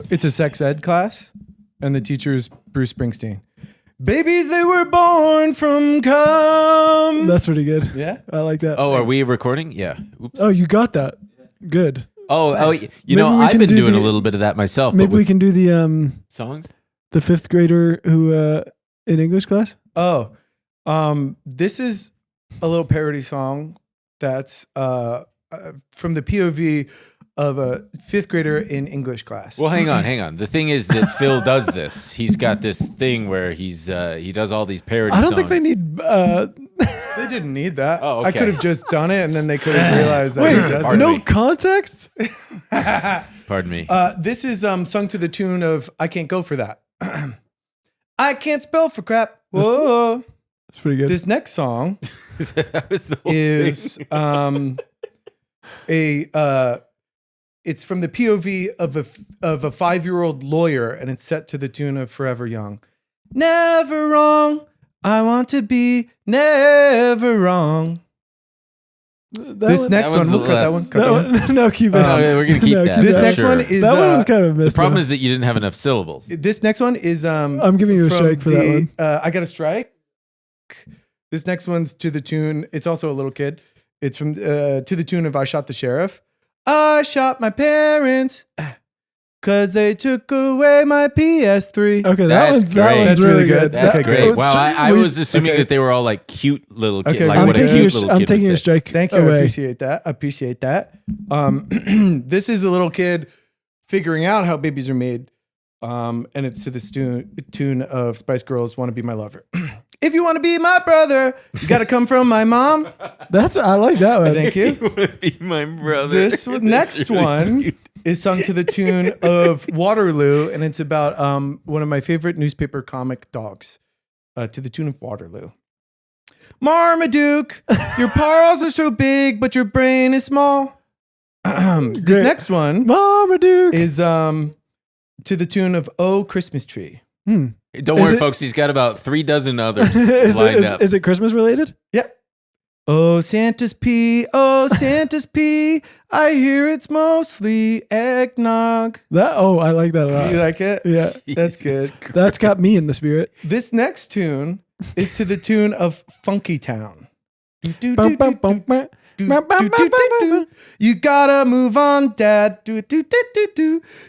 It's a sex ed class, and the teacher is Bruce Springsteen. Babies, they were born from cum. That's pretty good. Yeah, I like that. Oh, are we recording? Yeah. Oops. Oh, you got that. Good. Oh, you Maybe know, we I've can been do doing a the- little bit of that myself. Maybe but we with can do songs. the fifth grader who in English class. Oh, this is a little parody song that's from the POV of a fifth grader in English class. Well, hang on. The thing is that Phil does this. He's got this thing where he does all these parody I don't songs. think they need. They didn't need that. Oh, okay. I could have just done it, and then they could have realized that he does pardon it. No me. context. Pardon me. This is sung to the tune of "I Can't Go for That." I can't spell for crap. Whoa. That's pretty good. This next song That was the whole is it's from the POV of a 5-year-old lawyer, and it's set to the tune of "Forever Young." Never wrong. I want to be never wrong. This next That one, one's we'll the cut that last- one. No, keep it. Oh, yeah, we're gonna keep No, that. keep This for next sure. one is that one was kind of missed. The problem though. is that you didn't have enough syllables. This next one is I'm giving you a from strike for that the, one. I got a strike. This next one's to the tune. It's also a little kid. It's from to the tune of "I Shot the Sheriff." I shot my parents because they took away my PS3. Okay, That's that great. one's That's really really good. good. That's Okay, great. good. Wow, I was assuming Okay. that they were all like cute little kids. Okay, like I'm what a taking cute your- little I'm kid taking would a say. strike. Thank you. I away. appreciate that. I appreciate that. This is a little kid figuring out how babies are made. And it's to the tune of Spice Girls' "Wanna Be My Lover." If you want to be my brother, you got to come from my mom. I like that one. Thank you. You want to be my brother? This next That's really one cute. is sung to the tune of "Waterloo," and it's about one of my favorite newspaper comic dogs, to the tune of "Waterloo." Marmaduke, your paws are so big, but your brain is small. This Great. next one Marmaduke. is to the tune of "Oh Christmas Tree." Don't Is worry, it- folks. He's got about 3 dozen others is, lined it, up. is it Christmas related? Yep. Oh Santa's pee, oh Santa's pee. I hear it's mostly eggnog. I like that a lot. You like it? Yeah, That's good. that's got me in the spirit. This next tune is to the tune of "Funky Town." Bum, bum, bum, bum. You gotta move on, Dad.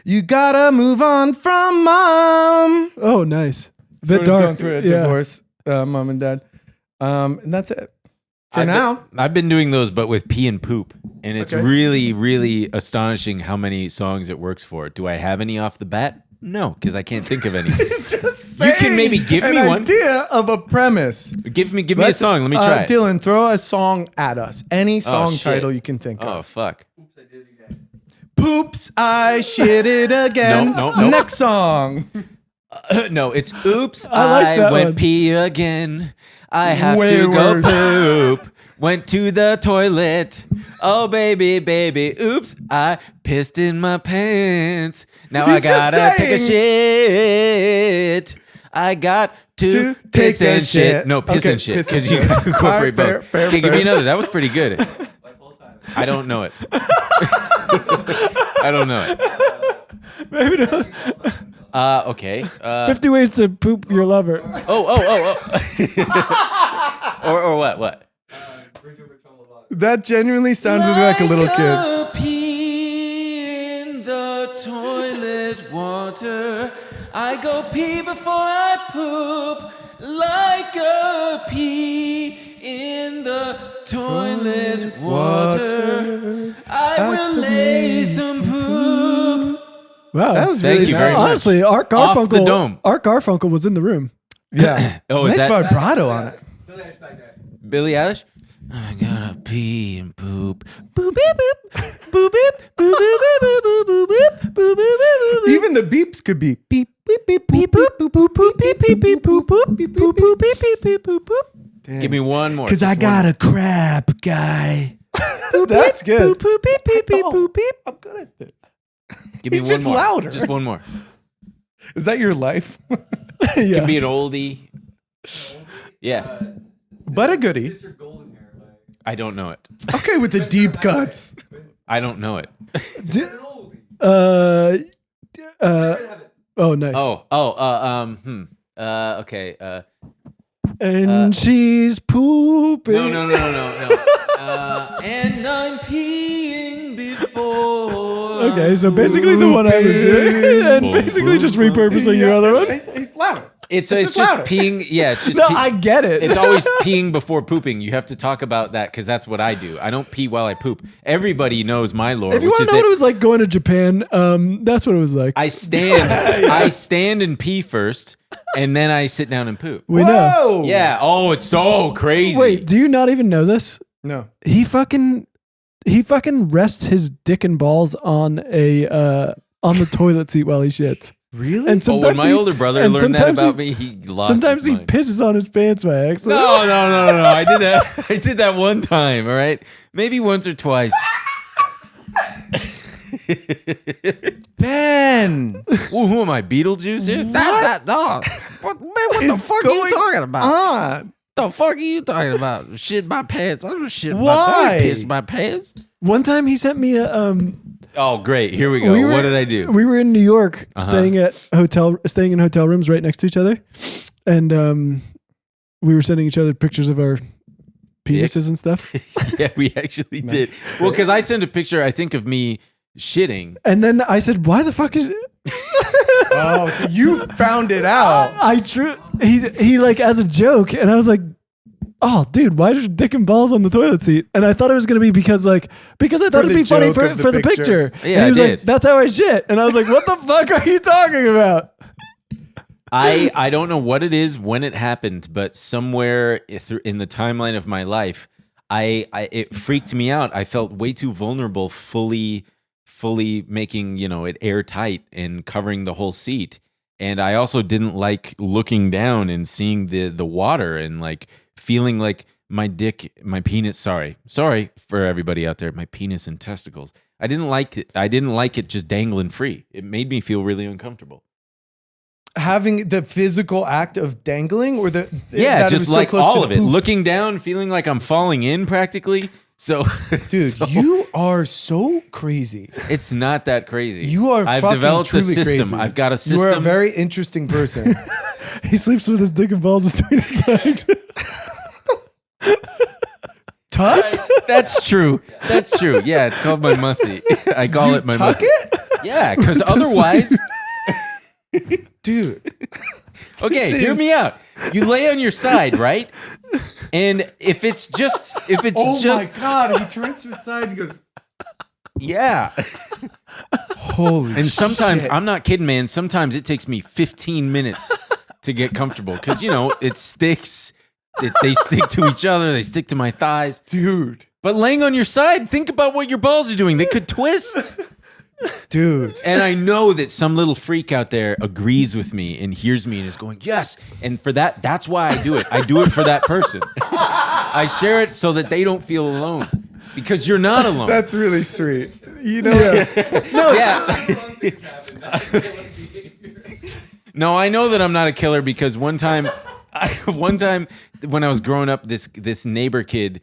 You gotta move on from Mom. Oh, nice. Sort Bit of dark. going through a Yeah. divorce, Mom and Dad. And that's it for now. I've been doing those, but with pee and poop. And it's Okay. really, really astonishing how many songs it works for. Do I have any off the bat? No, because I can't think of any. Just You can maybe saying give me an one. idea of a premise. Give me a song. Let me try it. Dylan, throw a song at us. Any song shit. title you can think Oh, of. fuck. Poops, I shit it again. No. Next song. No, it's oops, I like I that went one. pee again. I have Way to go worse. poop. Went to the toilet. Oh, baby, oops, I pissed in my pants. Now He's I just gotta take a saying. shit. I got to To piss take a and shit. shit. No, piss Okay, and shit. piss and Because you shit. gotta incorporate All right, both. fair, Okay, give fair. me another. That was pretty good. I don't know it. I don't know it. Maybe not. Okay. 50 ways to poop your lover. Oh. or what? That genuinely sounded like a little kid. Pee in the toilet water. I go pee before I poop. Like a pee in the toilet water. I will lay some poop. Wow. That was Thank really you very nice. much. Honestly, Art Off the Garfunkel. dome. Art Garfunkel was in the room. Yeah. Oh, is nice that vibrato on it. Billie Eilish? I gotta pee and poop. Boop beep boop. Boop beep. Boop boop boop boop boop boop boop boop boop. Even the beeps could be beep, beep, beep, beep, boop, boop, boop, boop, beep, beep, beep, boop, boop, beep, boop, boop, beep, beep, beep, boop, boop. Give me one more. Because I got a crap guy. That's good. Boop boop beep beep beep Oh, boop beep. I'm good at this. Give me He's one just more. louder. Just one more. Is that your life? Yeah. Can be an oldie. Yeah. But a goodie. I don't know it. Okay, with the deep cuts. I don't know it. Oh, nice. Okay. And she's pooping. No. And I'm peeing before. Okay, so basically the one I was doing, and basically just repurposing your other one. It's louder. It's just just louder. peeing. Yeah, it's just. No, I get it. It's always peeing before pooping. You have to talk about that because that's what I do. I don't pee while I poop. Everybody knows my lore. If you want to know what it was like going to Japan, that's what it was like. I stand and pee first, and then I sit down and poop. We know. Whoa! Yeah. Oh, it's so crazy. Wait, do you not even know this? No. He fucking rests his dick and balls on the toilet seat while he shits. Really? And when my older brother learned that about me, he lost sometimes his he mind. pisses on his pants by accident. No. I did that. I did that one time. All right, maybe once or twice. Ben. Ooh, who am I? Beetlejuice here? That dog. What the fuck are you talking about? On? The fuck are you talking about? Shit my pants. I don't shit my Why? pants. Piss my pants. One time he sent me a Oh, great. Here we go. What did I do? We were in New York, staying in hotel rooms right next to each other, and we were sending each other pictures of our penises and stuff. Yeah, we actually did. Well, because I sent a picture, I think, of me shitting. And then I said, "Why the fuck is it?" Oh, so you found it out. He like as a joke, and I was like, "Oh, dude, why is your dick and balls on the toilet seat?" And I thought it was gonna be because I thought it'd be funny joke for of the the picture. picture. Yeah, and he was I like, did. "That's how I shit," and I was like, "What the fuck are you talking about?" I don't know what it is when it happened, but somewhere in the timeline of my life, it freaked me out. I felt way too vulnerable, fully making it airtight and covering the whole seat. And I also didn't like looking down and seeing the water and like feeling like my penis. Sorry for everybody out there. My penis and testicles. I didn't like it. I didn't like it just dangling free. It made me feel really uncomfortable. Having the physical act of dangling, or that Just it was so like close all to of the it. poop? Looking down, feeling like I'm falling in practically. So, Dude, you are so crazy. It's not that crazy. You are. I've fucking developed a truly system. Crazy. I've got a system. You are a very interesting person. He sleeps with his dick and balls between his legs. Tucked? That's true. That's true. Yeah, it's called my mussy. I call it my Tuck mussy. it, Yeah, because otherwise, dude. okay, This hear is- me out. You lay on your side, right? And if it's just, Oh my god! He turns to his side and goes, yeah. "Holy!" And sometimes shit. I'm not kidding, man. Sometimes it takes me 15 minutes to get comfortable because it sticks. They stick to each other. They stick to my thighs. dude. But laying on your side, think about what your balls are doing. They could twist. Dude. And I know that some little freak out there agrees with me and hears me and is going, yes. And for that's why I do it. I do it for that person. I share it so that they don't feel alone. Because you're not alone. That's really sweet. No, I know that I'm not a killer because one time when I was growing up, this neighbor kid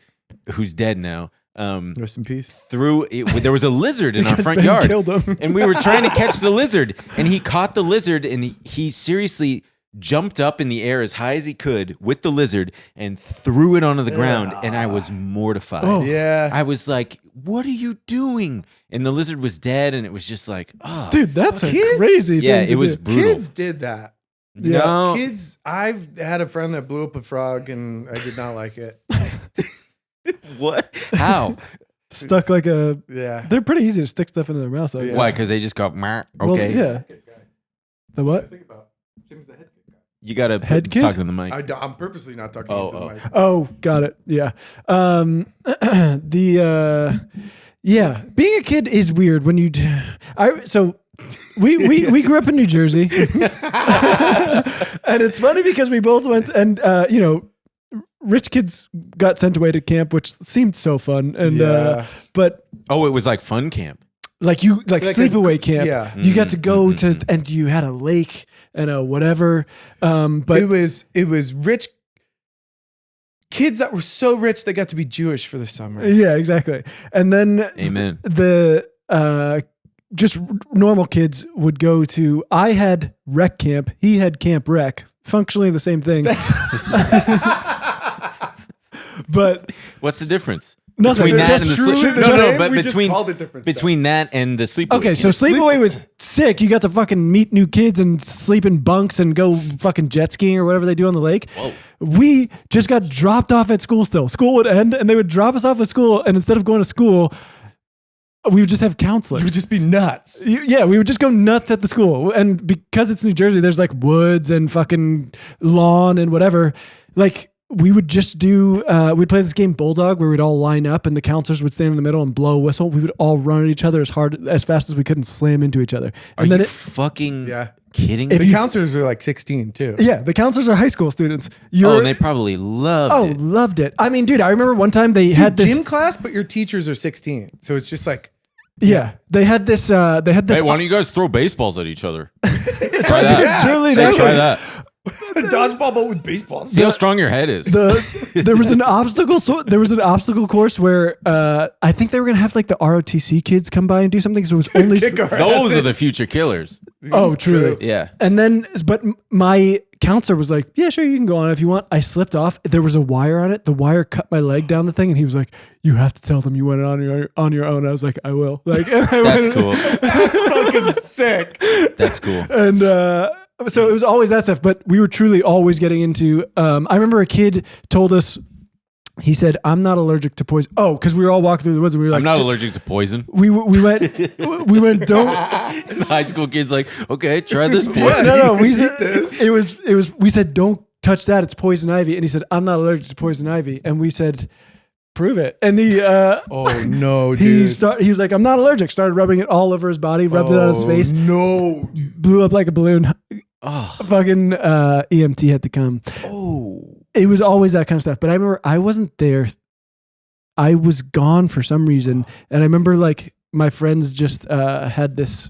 who's dead now, Rest in peace. there was a lizard in our front Ben yard, killed him. and we were trying to catch the lizard, and he caught the lizard, and he seriously jumped up in the air as high as he could with the lizard and threw it onto the ground, and I was mortified. Oh. Yeah. I was like, "What are you doing?" And the lizard was dead, and it was just like, "Oh, Dude, that's a Kids? crazy thing. yeah, to it was do. brutal." Kids did that. No, Kids, I've had a friend that blew up a frog and I did not like it. what? How? Stuck like a. Yeah. They're pretty easy to stick stuff into their mouth. So Yeah. Why? Because they just go, "Meh." Well, Okay. yeah. The what? Think about Jim's the head kid guy. You gotta Head kid? talking to the mic. I'm purposely not talking Oh, into the oh. mic. Oh, got it. Yeah. Yeah, being a kid is weird when you. We grew up in New Jersey, and it's funny because we both went and rich kids got sent away to camp, which seemed so fun, and but. Oh, it was like fun camp. Like sleepaway camp. Yeah. You got to go to, and you had a lake and a whatever. But it was rich kids that were so rich they got to be Jewish for the summer. yeah, exactly. And then Amen. the just normal kids would go to, I had rec camp, he had camp rec, functionally the same thing. But what's the difference? Nothing. Between that Just and the truly sleep. the No, same. but We just between called it different between that and the sleepaway. okay, so kids. sleepaway was sick. You got to fucking meet new kids and sleep in bunks and go fucking jet skiing or whatever they do on the lake. Whoa. We just got dropped off at school still. School would end and they would drop us off at school, and instead of going to school, we would just have counselors. You would just be nuts. Yeah, we would just go nuts at the school. And because it's New Jersey, there's like woods and fucking lawn and whatever. Like, we would just do, we'd play this game Bulldog where we'd all line up and the counselors would stand in the middle and blow a whistle. We would all run at each other as fast as we could and slam into each other. Are And then you fucking kidding If me? The you- counselors are like 16 too. yeah, the counselors are high school students. Oh, and they probably loved it. Loved it. I mean, dude, I remember one time they had this Gym class, but your teachers are 16. So it's just like, Yeah, they had this. Hey, why don't you guys throw baseballs at each other? Try that. Yeah, truly, Hey, they- try that. dodgeball, but with baseballs. See how strong your head is. there was an obstacle. So there was an obstacle course where I think they were gonna have like the ROTC kids come by and do something. So it was only. Kick our Those are the asses. future killers. Oh, truly. Yeah. And then, but my counselor was like, "Yeah, sure, you can go on if you want." I slipped off. There was a wire on it. The wire cut my leg down the thing, and he was like, "You have to tell them you went on your own." I was like, "I will." Like, That's cool. Fucking sick. That's cool. And so it was always that stuff, but we were truly always getting into. I remember a kid told us, he said, "I'm not allergic to poison." Oh, because we were all walking through the woods and we were like, I'm not allergic to poison. We went, don't. The high school kid's like, okay, try this poison. No. We said it was. We said, "Don't touch that. It's poison ivy." And he said, "I'm not allergic to poison ivy." And we said, "Prove it." And he, Oh no, dude. he was like, "I'm not allergic." Started rubbing it all over his body, rubbed it on his face, No. blew up like a balloon. Oh, Fucking EMT had to come. Oh. It was always that kind of stuff. But I remember I wasn't there. I was gone for some reason. And I remember like my friends just had this.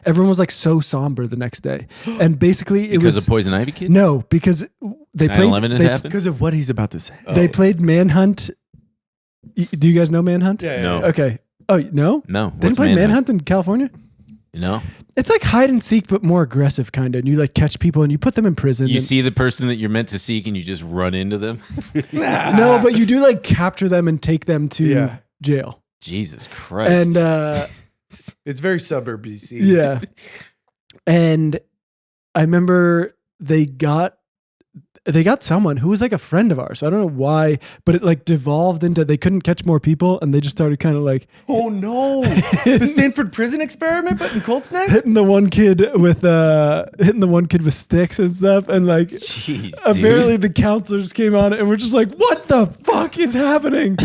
Everyone was like so somber the next day. And basically it because was. of poison ivy kid? No, because they played. 9/11 had they, happened? Because of what he's about to say. they played Manhunt. Do you guys know Manhunt? Yeah. No. Okay. Oh, no? No. They didn't play Manhunt in California? No. It's like hide and seek, but more aggressive kind of. And you like catch people and you put them in prison. You and- see the person that you're meant to seek and you just run into them? No, but you do like capture them and take them to Yeah. jail. Jesus Christ. And It's very suburb BC. yeah. And I remember they got someone who was like a friend of ours. I don't know why, but it like devolved into they couldn't catch more people and they just started kind of like Oh no. The Stanford prison experiment, but in Colt's neck? hitting the one kid with sticks and stuff. And like Jeez, apparently dude. the counselors came on and we're just like, what the fuck is happening?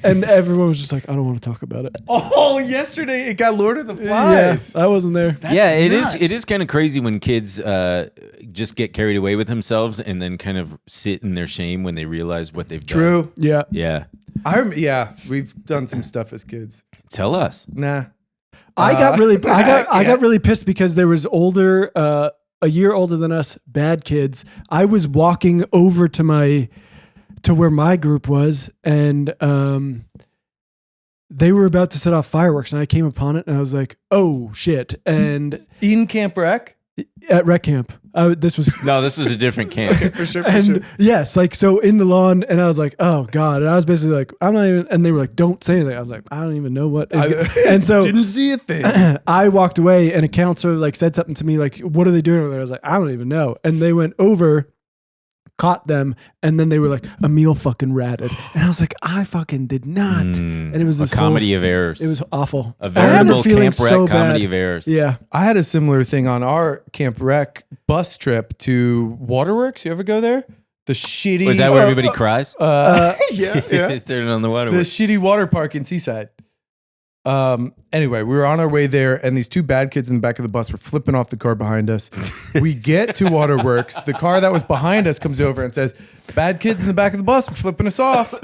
And everyone was just like, I don't want to talk about it. Oh, yesterday it got Lord of the Yeah, Flies. I wasn't there. Yeah, it nuts. is kind of crazy when kids just get carried away with themselves and then kind of sit in their shame when they realize what they've done. True. Yeah. Yeah. Yeah, we've done some stuff as kids. Tell us. Nah. I got yeah. really pissed because there was a year older than us, bad kids. I was walking over to where my group was, and they were about to set off fireworks, and I came upon it, and I was like, "Oh shit!" And In Camp Rec? at rec camp, this was. No, this is a different camp. For sure, And yes, like so in the lawn, and I was like, "Oh God!" And I was basically like, "I'm not even." And they were like, "Don't say anything." I was like, "I don't even know what." And so didn't see a thing. I walked away, and a counselor like said something to me, like, "What are they doing over there?" I was like, "I don't even know." And they went over, caught them, and then they were like, "Emil fucking ratted," and I was like, "I fucking did not." And it was A this comedy of errors. It was awful. a I had veritable feeling camp wreck so comedy bad. of errors. Yeah. I had a similar thing on our Camp Rec bus trip to Waterworks. You ever go there? The shitty. Was that where everybody cries? yeah. Turn on the water. The shitty water park in Seaside. Anyway, we were on our way there, and these two bad kids in the back of the bus were flipping off the car behind us. We get to Waterworks. The car that was behind us comes over and says, "Bad kids in the back of the bus were flipping us off."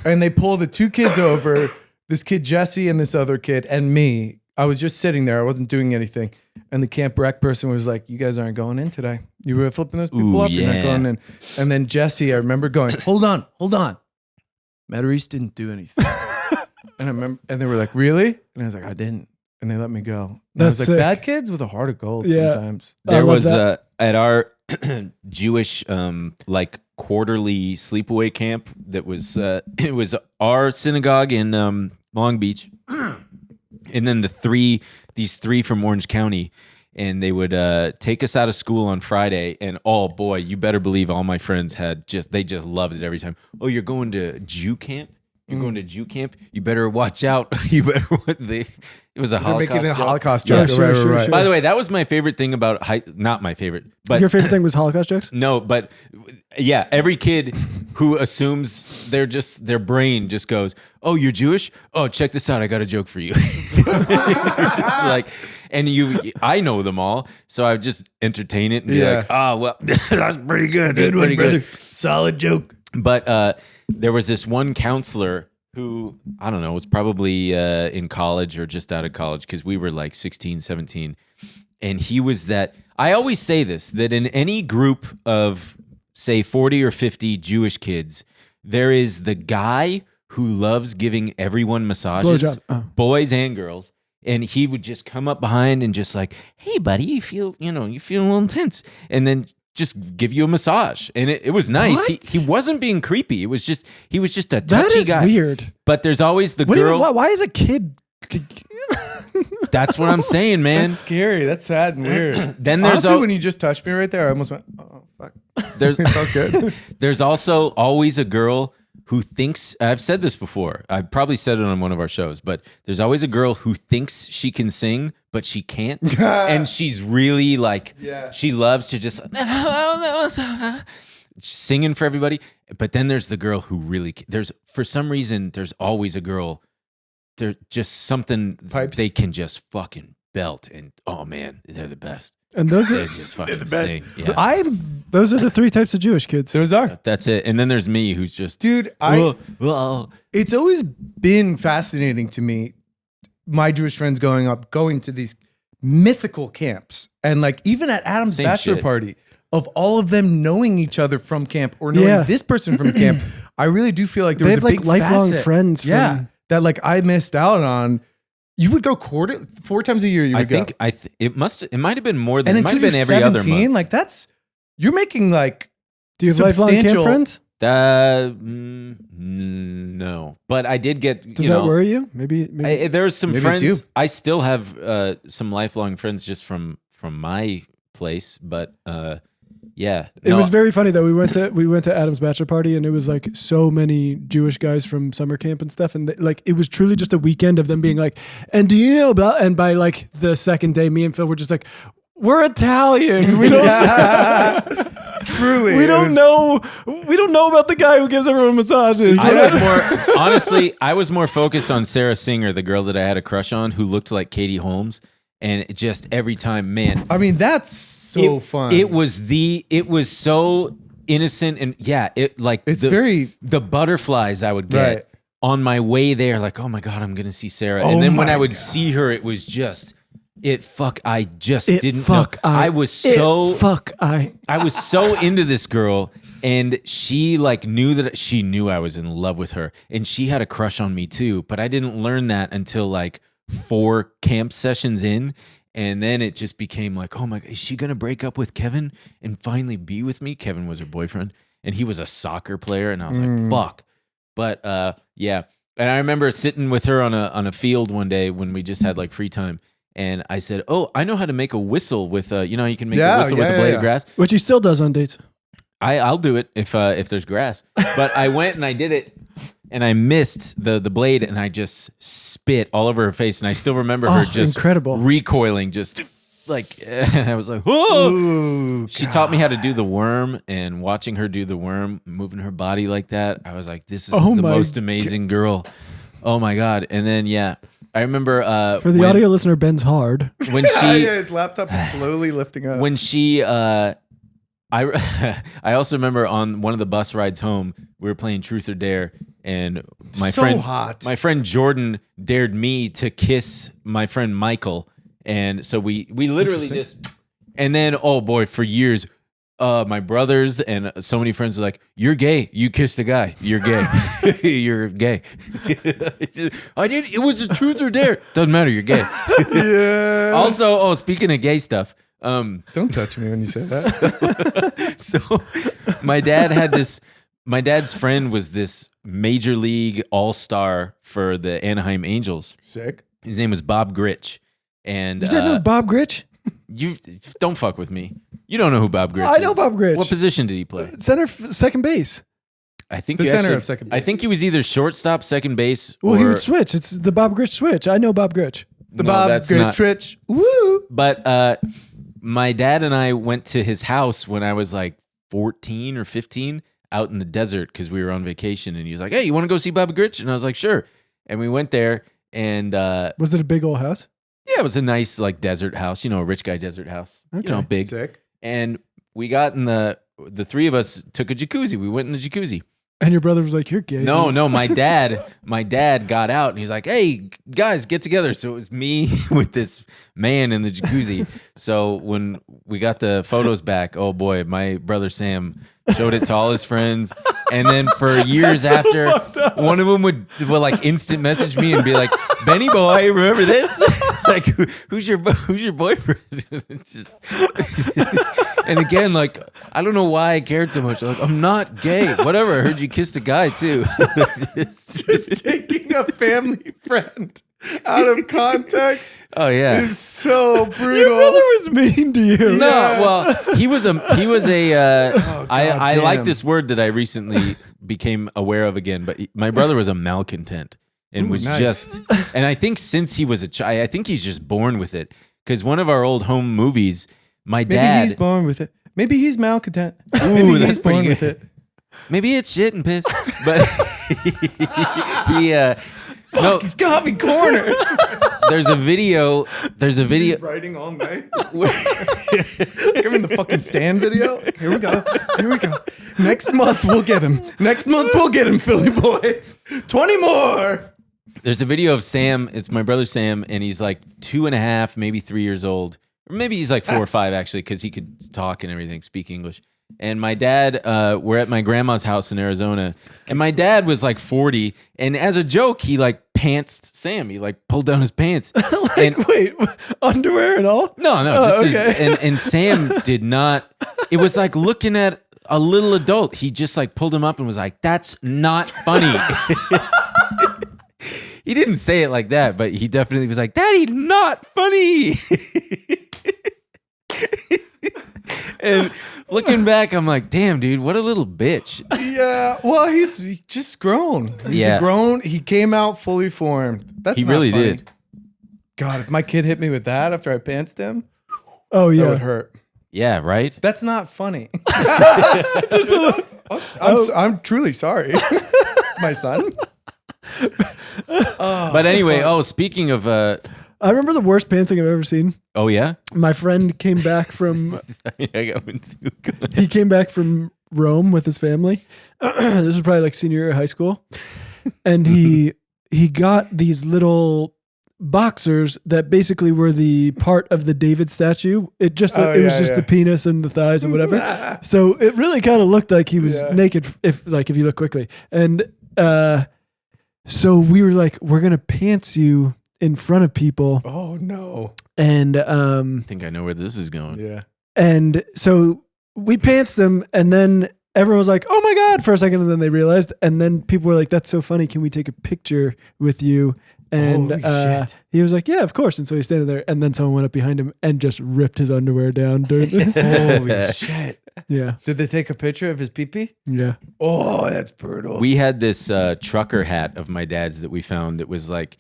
And they pull the two kids over, this kid Jesse and this other kid, and me. I was just sitting there. I wasn't doing anything. And the Camp Rec person was like, "You guys aren't going in today. You were flipping those people Ooh, off. You're not yeah. going in." And then Jesse, I remember going, hold on. Matt Reese didn't do anything. And I remember, and they were like, "Really?" And I was like, "I didn't." and they let me go. And I was That's like, sick. bad kids with a heart of gold Yeah. sometimes. I There love was that. at our Jewish like quarterly sleepaway camp that was it was our synagogue in Long Beach, and then these three from Orange County, and they would take us out of school on Friday, and oh boy, you better believe all my friends they just loved it every time. Oh, you're going to Jew camp? You're going to Jew camp? You better watch out. You better. It was a They're Holocaust making a joke. Holocaust Yeah, joke. sure, right, sure, right, sure. By the way, that was my favorite thing about not my favorite, but Your favorite thing was Holocaust jokes? no, but yeah, every kid who assumes their brain just goes, "Oh, you're Jewish? Oh, check this out. I got a joke for you." It's like, and I know them all, so I would just entertain it and be Yeah. like, "Oh, well, that's pretty good. That's Good one, pretty brother. good." Solid joke. But there was this one counselor who, I don't know, was probably in college or just out of college because we were like 16, 17. And he was I always say this, that in any group of, say, 40 or 50 Jewish kids, there is the guy who loves giving everyone massages, Blowjob. Oh. boys and girls. And he would just come up behind and just like, "Hey, buddy, you feel a little tense." And then just give you a massage. And it was nice. What? He wasn't being creepy. He was just a touchy That is guy. weird. But there's always the What do you girl. mean, why is a kid? That's what I'm saying, man. That's scary. That's sad and weird. Then there's Honestly, when you just touched me right there, I almost went, oh, fuck. there's It felt good. there's also always a girl who thinks, I've said this before, I probably said it on one of our shows, but there's always a girl who thinks she can sing, but she can't. And she's really like, Yeah. she loves to just singing for everybody. But then there's the girl who really, for some reason, there's always a girl, there's just something Pipes. they can just fucking belt. And oh man, they're the best. And those They are just fucking the best. sing. Yeah. those are the three types of Jewish kids. Those are. That's it. And then there's me who's just, Dude, it's always been fascinating to me, my Jewish friends going to these mythical camps. And like even at Adam's Same bachelor shit. party, of all of them knowing each other from camp or knowing Yeah. this person from camp, I really do feel like there They was have a like big lifelong facet. friends. Yeah. From, That like I missed out on. You would go 4 times a year. You would I think go. it might have been more than, And it might until have you're been every other 17, month. like you're making like do you have lifelong camp substantial- friends? No, but I did get, Does that worry you? Maybe. there's some Maybe friends. too. I still have some lifelong friends just from my place, but yeah. It No, was very funny though. We went to Adam's bachelor party, and it was like so many Jewish guys from summer camp and stuff, and like it was truly just a weekend of them being like, "And do you know about?" And by like the second day, me and Phil were just like, "We're Italian. We don't." truly. We it don't was- know. We don't know about the guy who gives everyone massages. I was more honestly, I was more focused on Sarah Singer, the girl that I had a crush on, who looked like Katie Holmes, and it just every time, man, I mean, that's so fun. It was so innocent, and yeah, It's the, very- the butterflies I would get Right. on my way there, like, oh my god, I'm gonna see Sarah, Oh and then when my I would God. see her, it was just I just It didn't fuck know. I I was so I was so into this girl, and she like knew that she knew I was in love with her, and she had a crush on me too, but I didn't learn that until like 4 camp sessions in. And then it just became like, oh my God, is she going to break up with Kevin and finally be with me? Kevin was her boyfriend, and he was a soccer player. And I was like, fuck. But yeah. And I remember sitting with her on a field one day when we just had like free time. And I said, oh, I know how to make a whistle with, you know, you can make a whistle with a blade of grass. which he still does on dates. I'll do it if there's grass. But I went and I did it, and I missed the blade, and I just spit all over her face. And I still remember her just incredible. recoiling, just like, and I was like, whoa. Ooh, She taught me how to do the worm, and watching her do the worm, moving her body like that, I was like, this is Oh the my most amazing girl. Oh my God. And then, yeah, I remember For the audio listener, Ben's hard. when yeah, she his laptop is slowly lifting up. when she I also remember on one of the bus rides home, we were playing Truth or Dare, and my So friend hot. my friend Jordan dared me to kiss my friend Michael, and so we literally just, and then oh boy, for years my brothers and so many friends are like, "You're gay. You kissed a guy. You're gay. You're gay." I did. It was the truth or dare. Doesn't matter. You're gay. Yeah. Also, speaking of gay stuff, Don't touch me when you say that. so my dad had this. My dad's friend was this major league all-star for the Anaheim Angels. Sick. His name was Bob Gritch, and Your dad knows Bob Gritch? you don't fuck with me. You don't know who Bob Gritch is. I know Bob Gritch. What position did he play? Center, second base. I think The you center actually- of second I base. think he was either shortstop, second base, Well, or he would switch. It's the Bob Gritch switch. I know Bob Gritch. The No, Bob that's not- Gritch. Woo. But my dad and I went to his house when I was like 14 or 15 out in the desert because we were on vacation. And he was like, "Hey, you want to go see Bob Gritch?" And I was like, "Sure." And we went there, and Was it a big old house? yeah, it was a nice like desert house, a rich guy desert house, Okay. big. Sick. And we got in the three of us took a jacuzzi. We went in the jacuzzi. And your brother was like, "You're gay." No, my dad got out and he's like, "Hey, guys, get together." So it was me with this man in the jacuzzi. So when we got the photos back, oh boy, my brother Sam showed it to all his friends. And then for years after, one of them would like instant message me and be like, "Benny boy, remember this?" Like, who's your boyfriend? It's just and again, like, I don't know why I cared so much. Like, I'm not gay. Whatever. I heard you kissed a guy too. Just taking a family friend out of context Oh yeah. is so brutal. Your brother was mean to you. No, Yeah. well, he was a I like damn. this word that I recently became aware of again, but my brother was a malcontent and Ooh, was nice. just and I think since he was a child, I think he's just born with it cuz one of our old home movies, my Maybe dad he's born with it. Maybe he's malcontent. Ooh, Maybe that's he's pretty born good. with it. maybe it's shit and piss, but he no, He's got me cornered. there's a video Writing all night. Give him the fucking stand video. Here we go. Next month we'll get him. Philly boy. 20 more. There's a video of Sam. It's my brother Sam, and he's like 2.5, maybe 3 years old. Or maybe he's like 4 or 5, actually, because he could talk and everything, speak English. And my dad, we're at my grandma's house in Arizona, and my dad was like 40. And as a joke, he like pantsed Sam. He like pulled down his pants. And Wait, underwear and all? no, Oh, just okay. and Sam did not. It was like looking at a little adult. He just like pulled him up and was like, "That's not funny." He didn't say it like that, but he definitely was like, "Daddy, not funny." And looking back, I'm like, "Damn, dude, what a little bitch." Yeah. Well, he's just grown. He's Yeah. grown. He came out fully formed. That's He not really funny. did. God, if my kid hit me with that after I pantsed him, Oh, that yeah. would hurt. Yeah, right. That's not funny. I'm truly sorry. My son. But anyway, speaking of, I remember the worst pantsing I've ever seen. oh yeah, My friend came back from I got one too. he came back from Rome with his family. This was probably like senior year of high school. And he got these little boxers that basically were the part of the David statue. It was just the penis and the thighs and whatever. So it really kind of looked like he was naked if you look quickly. And so we were like, we're gonna pants you in front of people. Oh no. And I think I know where this is going. Yeah. and so we pants them, and then everyone was like, "Oh my God," for a second, and then they realized, and then people were like, "That's so funny. Can we take a picture with you?" And Holy shit. he was like, "Yeah, of course." And so he's standing there, and then someone went up behind him and just ripped his underwear down during Holy shit. Yeah. Did they take a picture of his pee-pee? Yeah. Oh, that's brutal. We had this trucker hat of my dad's that we found that was like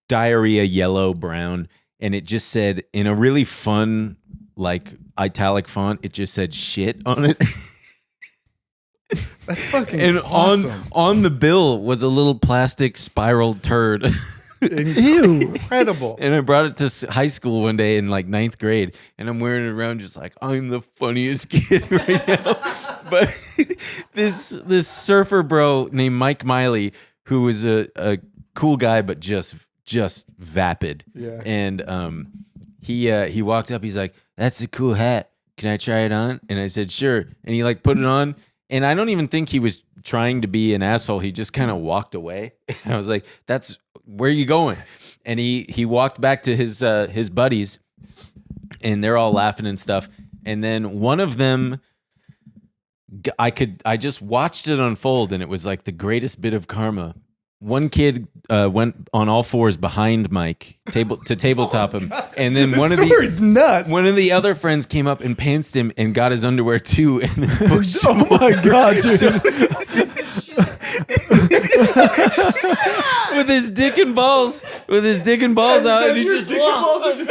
diarrhea yellow brown, and it just said in a really fun like italic font, it just said shit on it. That's fucking And awesome. on the bill was a little plastic spiral turd. Ew. Incredible. And I brought it to high school one day in like 9th grade, and I'm wearing it around just like I'm the funniest kid right now. But this surfer bro named Mike Miley, who was a cool guy but just vapid. Yeah. And he walked up. He's like, "That's a cool hat. can I try it on? And I said, sure. And he like put it on. And I don't even think he was trying to be an asshole. He just kind of walked away. And I was like, where are you going? And he walked back to his buddies, and they're all laughing and stuff. And then one of them, I just watched it unfold, and it was like the greatest bit of karma. One kid went on all fours behind Mike to tabletop him, and then one of the other friends came up and pantsed him and got his underwear too, and then pushed him. Oh my god, dude. with his dick and balls out, and he just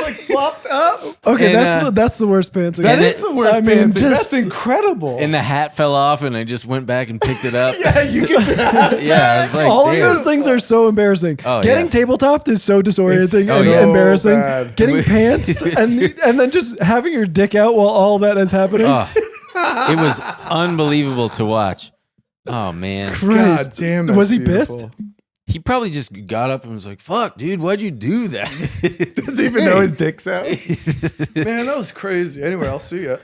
like flopped up. Okay, And, that's the worst pantsing. That is the worst pantsing. That's just- incredible. and the hat fell off, and I just went back and picked it up. yeah, you get your hat. Yeah, I was like, all of damn. those things are so embarrassing. Oh, Getting yeah. tabletopped is so disorienting It's and so embarrassing. bad. Getting pantsed and then just having your dick out while all that is happening. Oh, it was unbelievable to watch. Oh man, Christ. God damn, that's Was he beautiful. pissed? he probably just got up and was like, "Fuck, dude, why'd you do that?" Doesn't even know his dick's out. Man, that was crazy. Anyway, I'll see ya.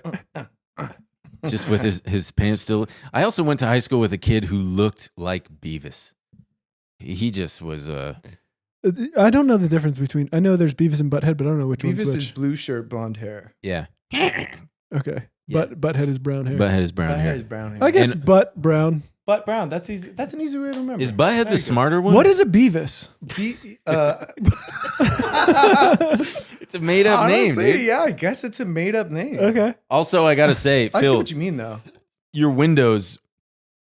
Just with his pants still. I also went to high school with a kid who looked like Beavis. He just was I don't know the difference between. I know there's Beavis and Butthead, but I don't know which one's Beavis is which. blue shirt, blonde hair. yeah. Okay, Yeah. Butthead is brown hair. Butthead is brown Butthead hair. is brown hair. I guess And- butt brown. Butt brown. That's easy. That's an easy way to remember. Is Butthead the smarter one? What is a Beavis? It's a made up name, honestly, dude. yeah, I guess it's a made up name. Okay. Also, I gotta say, I see Phil, what you mean, though. your windows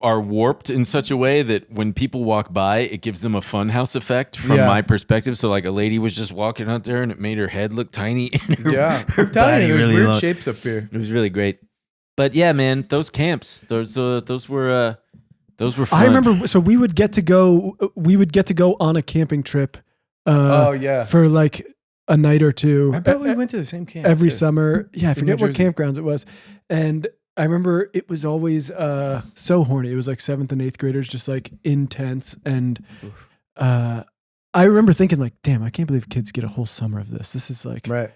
are warped in such a way that when people walk by, it gives them a funhouse effect from Yeah. my perspective. So, like, a lady was just walking out there, and it made her head look tiny. And her, Yeah, her I'm telling body you, there's really weird long. shapes up here. It was really great. But yeah, man, those camps, those were fun. I remember. So we would get to go. We would get to go on a camping trip. Oh yeah, For like a night or two. I bet we went to the same camp every too. summer. Yeah, I In forget New what Jersey. campgrounds it was. And I remember it was always so horny. It was like 7th and 8th graders, just like intense. And I remember thinking like, damn, I can't believe kids get a whole summer of this. This is like, Right.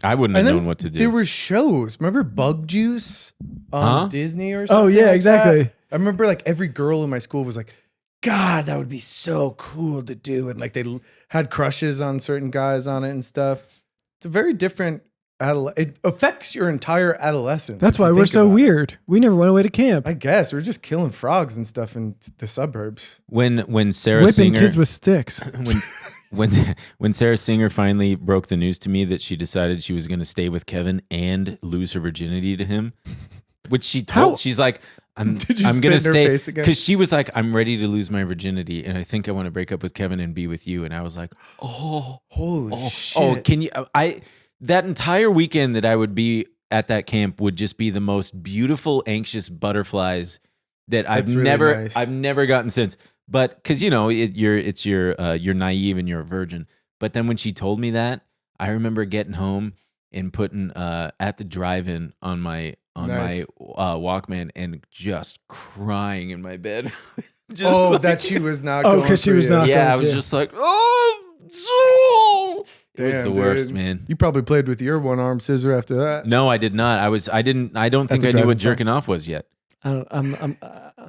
I wouldn't And have then known what to do. There were shows. Remember Bug Juice on Huh? Disney or something? oh yeah, like exactly. that? I remember like every girl in my school was like, God, that would be so cool to do. And like they had crushes on certain guys on it and stuff. It's a very different, it affects your entire adolescence. That's if you why we're think so about it. weird. We never went away to camp. I guess we're just killing frogs and stuff in the suburbs. when Sarah Whipping Singer kids with sticks. when Sarah Singer finally broke the news to me that she decided she was going to stay with Kevin and lose her virginity to him, which she told, she's like, Did you I'm going to spit in her stay, face again? because she was like, I'm ready to lose my virginity, and I think I want to break up with Kevin and be with you. And I was like, Holy shit. oh, can you? That entire weekend that I would be at that camp would just be the most beautiful, anxious butterflies that That's really nice. I've never gotten since. But because you're naive and you're a virgin. But then when she told me that, I remember getting home and putting At the Drive-In on my Nice. Walkman and just crying in my bed. Just Oh, like- that she was not Oh, going 'cause she for was you. not- yeah, I going was to. just like, oh, it was Damn, the worst, dude. man. You probably played with your one-arm scissor after that. No, I did not. I don't think the I knew drive-in what song? jerking off was yet. I'm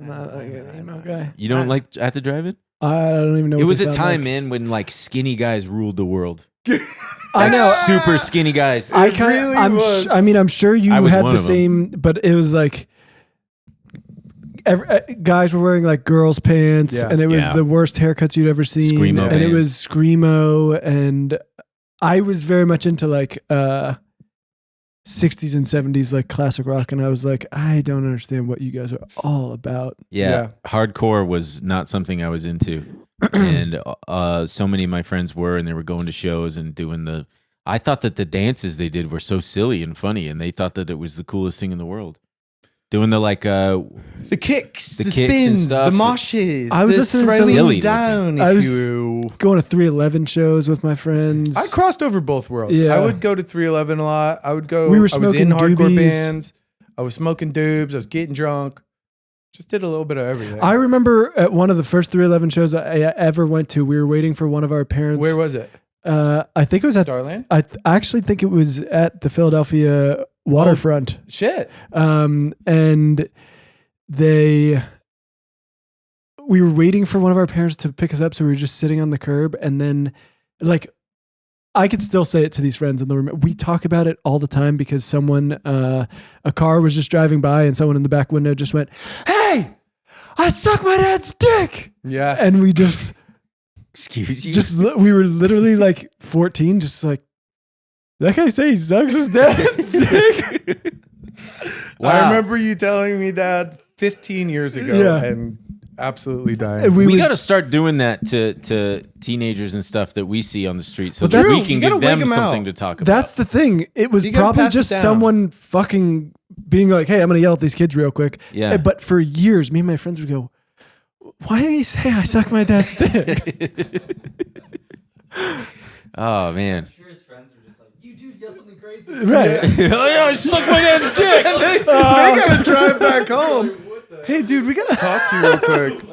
not an emo guy. You don't like At the Drive-In? I don't even know. It what was they a sound time, like. man, when like skinny guys ruled the world. I know. Super skinny guys. I It kind really of. was. I'm sure you I was had one the of 'em. same, but it was like guys were wearing like girls' pants, Yeah. and it was Yeah. the worst haircuts you'd ever seen, Screamo and it band. was screamo, and I was very much into like 60s and 70s like classic rock, and I was like, I don't understand what you guys are all about. Yeah, hardcore was not something I was into, and so many of my friends were, and they were going to shows and doing the. I thought that the dances they did were so silly and funny, and they thought that it was the coolest thing in the world. Doing the like, The kicks, The the, kicks and spins, stuff. the moshes. I was the listening to throwing some- Silly down. I If was- you, Going to 311 shows with my friends. I crossed over both worlds. Yeah. I would go to 311 a lot. I would go. We were I was in smoking hardcore doobies. bands. I was smoking doobs. I was getting drunk. Just did a little bit of everything. I remember at one of the first 311 shows I ever went to, we were waiting for one of our parents. Where was it? I think it was at Starland. I actually think it was at the Philadelphia waterfront. Shit. And we were waiting for one of our parents to pick us up. So we were just sitting on the curb, and then like, I could still say it to these friends in the room. We talk about it all the time because someone, a car was just driving by and someone in the back window just went, "Hey, I suck my dad's dick." Yeah. And we just, Excuse you. we were literally like 14, just like, that guy say he sucks his dad's dick. Wow. I remember you telling me that 15 years ago Yeah. and absolutely dying. We would- got to start doing that to teenagers and stuff that we see on the street, so Well, that that's- we you can gotta give them wake 'em something out. to talk about. That's the thing. It was You gotta probably pass it just down. someone fucking being like, "Hey, I'm going to yell at these kids real quick." Yeah. But for years, me and my friends would go, "Why did he say I suck my dad's dick?" Oh man. Right. I suck my dad's dick. they gotta drive back home. Hey, dude, we gotta talk to you real quick.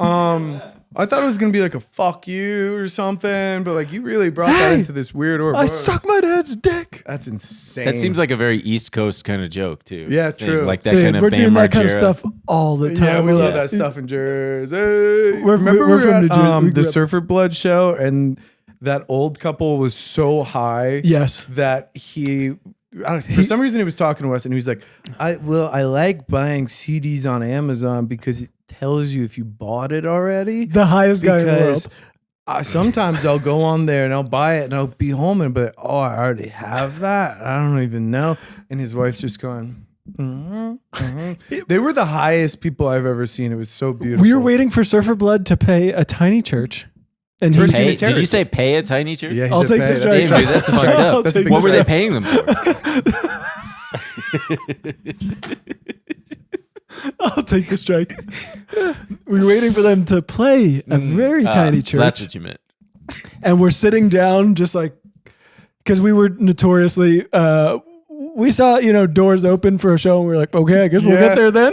I thought it was gonna be like a fuck you or something, but like you really brought that Hey, into this weird order. I suck my dad's dick. That's insane. That seems like a very East Coast kind of joke too. Yeah, Thing. true. Like that Dude, kind of we're doing Bam that kind of Margera. stuff all the time. Yeah, we love Yeah. that stuff in Jersey. we're Remember we were from at New Jersey. We the grew up- Surfer Blood show, and that old couple was so high Yes. that for some reason he was talking to us, and he was like, I like buying CDs on Amazon because it tells you if you bought it already. The highest guy in the Because world. sometimes I'll go on there and I'll buy it and I'll be home and be like, oh, I already have that. I don't even know. And his wife's just going, They were the highest people I've ever seen. It was so beautiful. We were waiting for Surfer Blood to pay a tiny church. And First Pay, Unitarian. did you say pay a tiny church? Yeah, he I'll said take pay. the That's- strike. Damn, dude, that's I'll fucked up. take the What were they strike. paying them for? I'll take the strike. We were waiting for them to play a very tiny So that's church. what you meant. And we're sitting down just like, because we were notoriously, we saw, doors open for a show and we were like, okay, I guess we'll Yeah. get there then.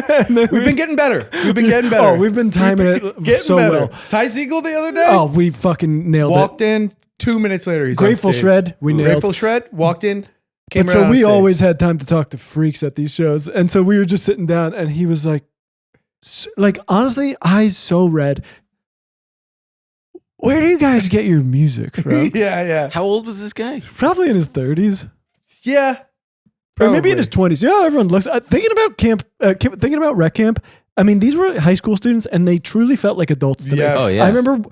And then We've been getting better. We've been getting better. Oh, we've been timing it getting so better. well. Ty Segall the other day Oh, we fucking nailed walked it. in 2 minutes later. He's Grateful on stage. Shred, we nailed. Grateful Shred walked in. Came But right so on we stage. always had time to talk to freaks at these shows. And so we were just sitting down and he was like honestly, eyes so red. Where do you guys get your music from? yeah. How old was this guy? Probably in his 30s. Yeah. Or maybe in Probably. his 20s. Yeah, everyone looks. Thinking about rec camp. I mean, these were high school students, and they truly felt like adults to me. Yes. Oh, yeah. I remember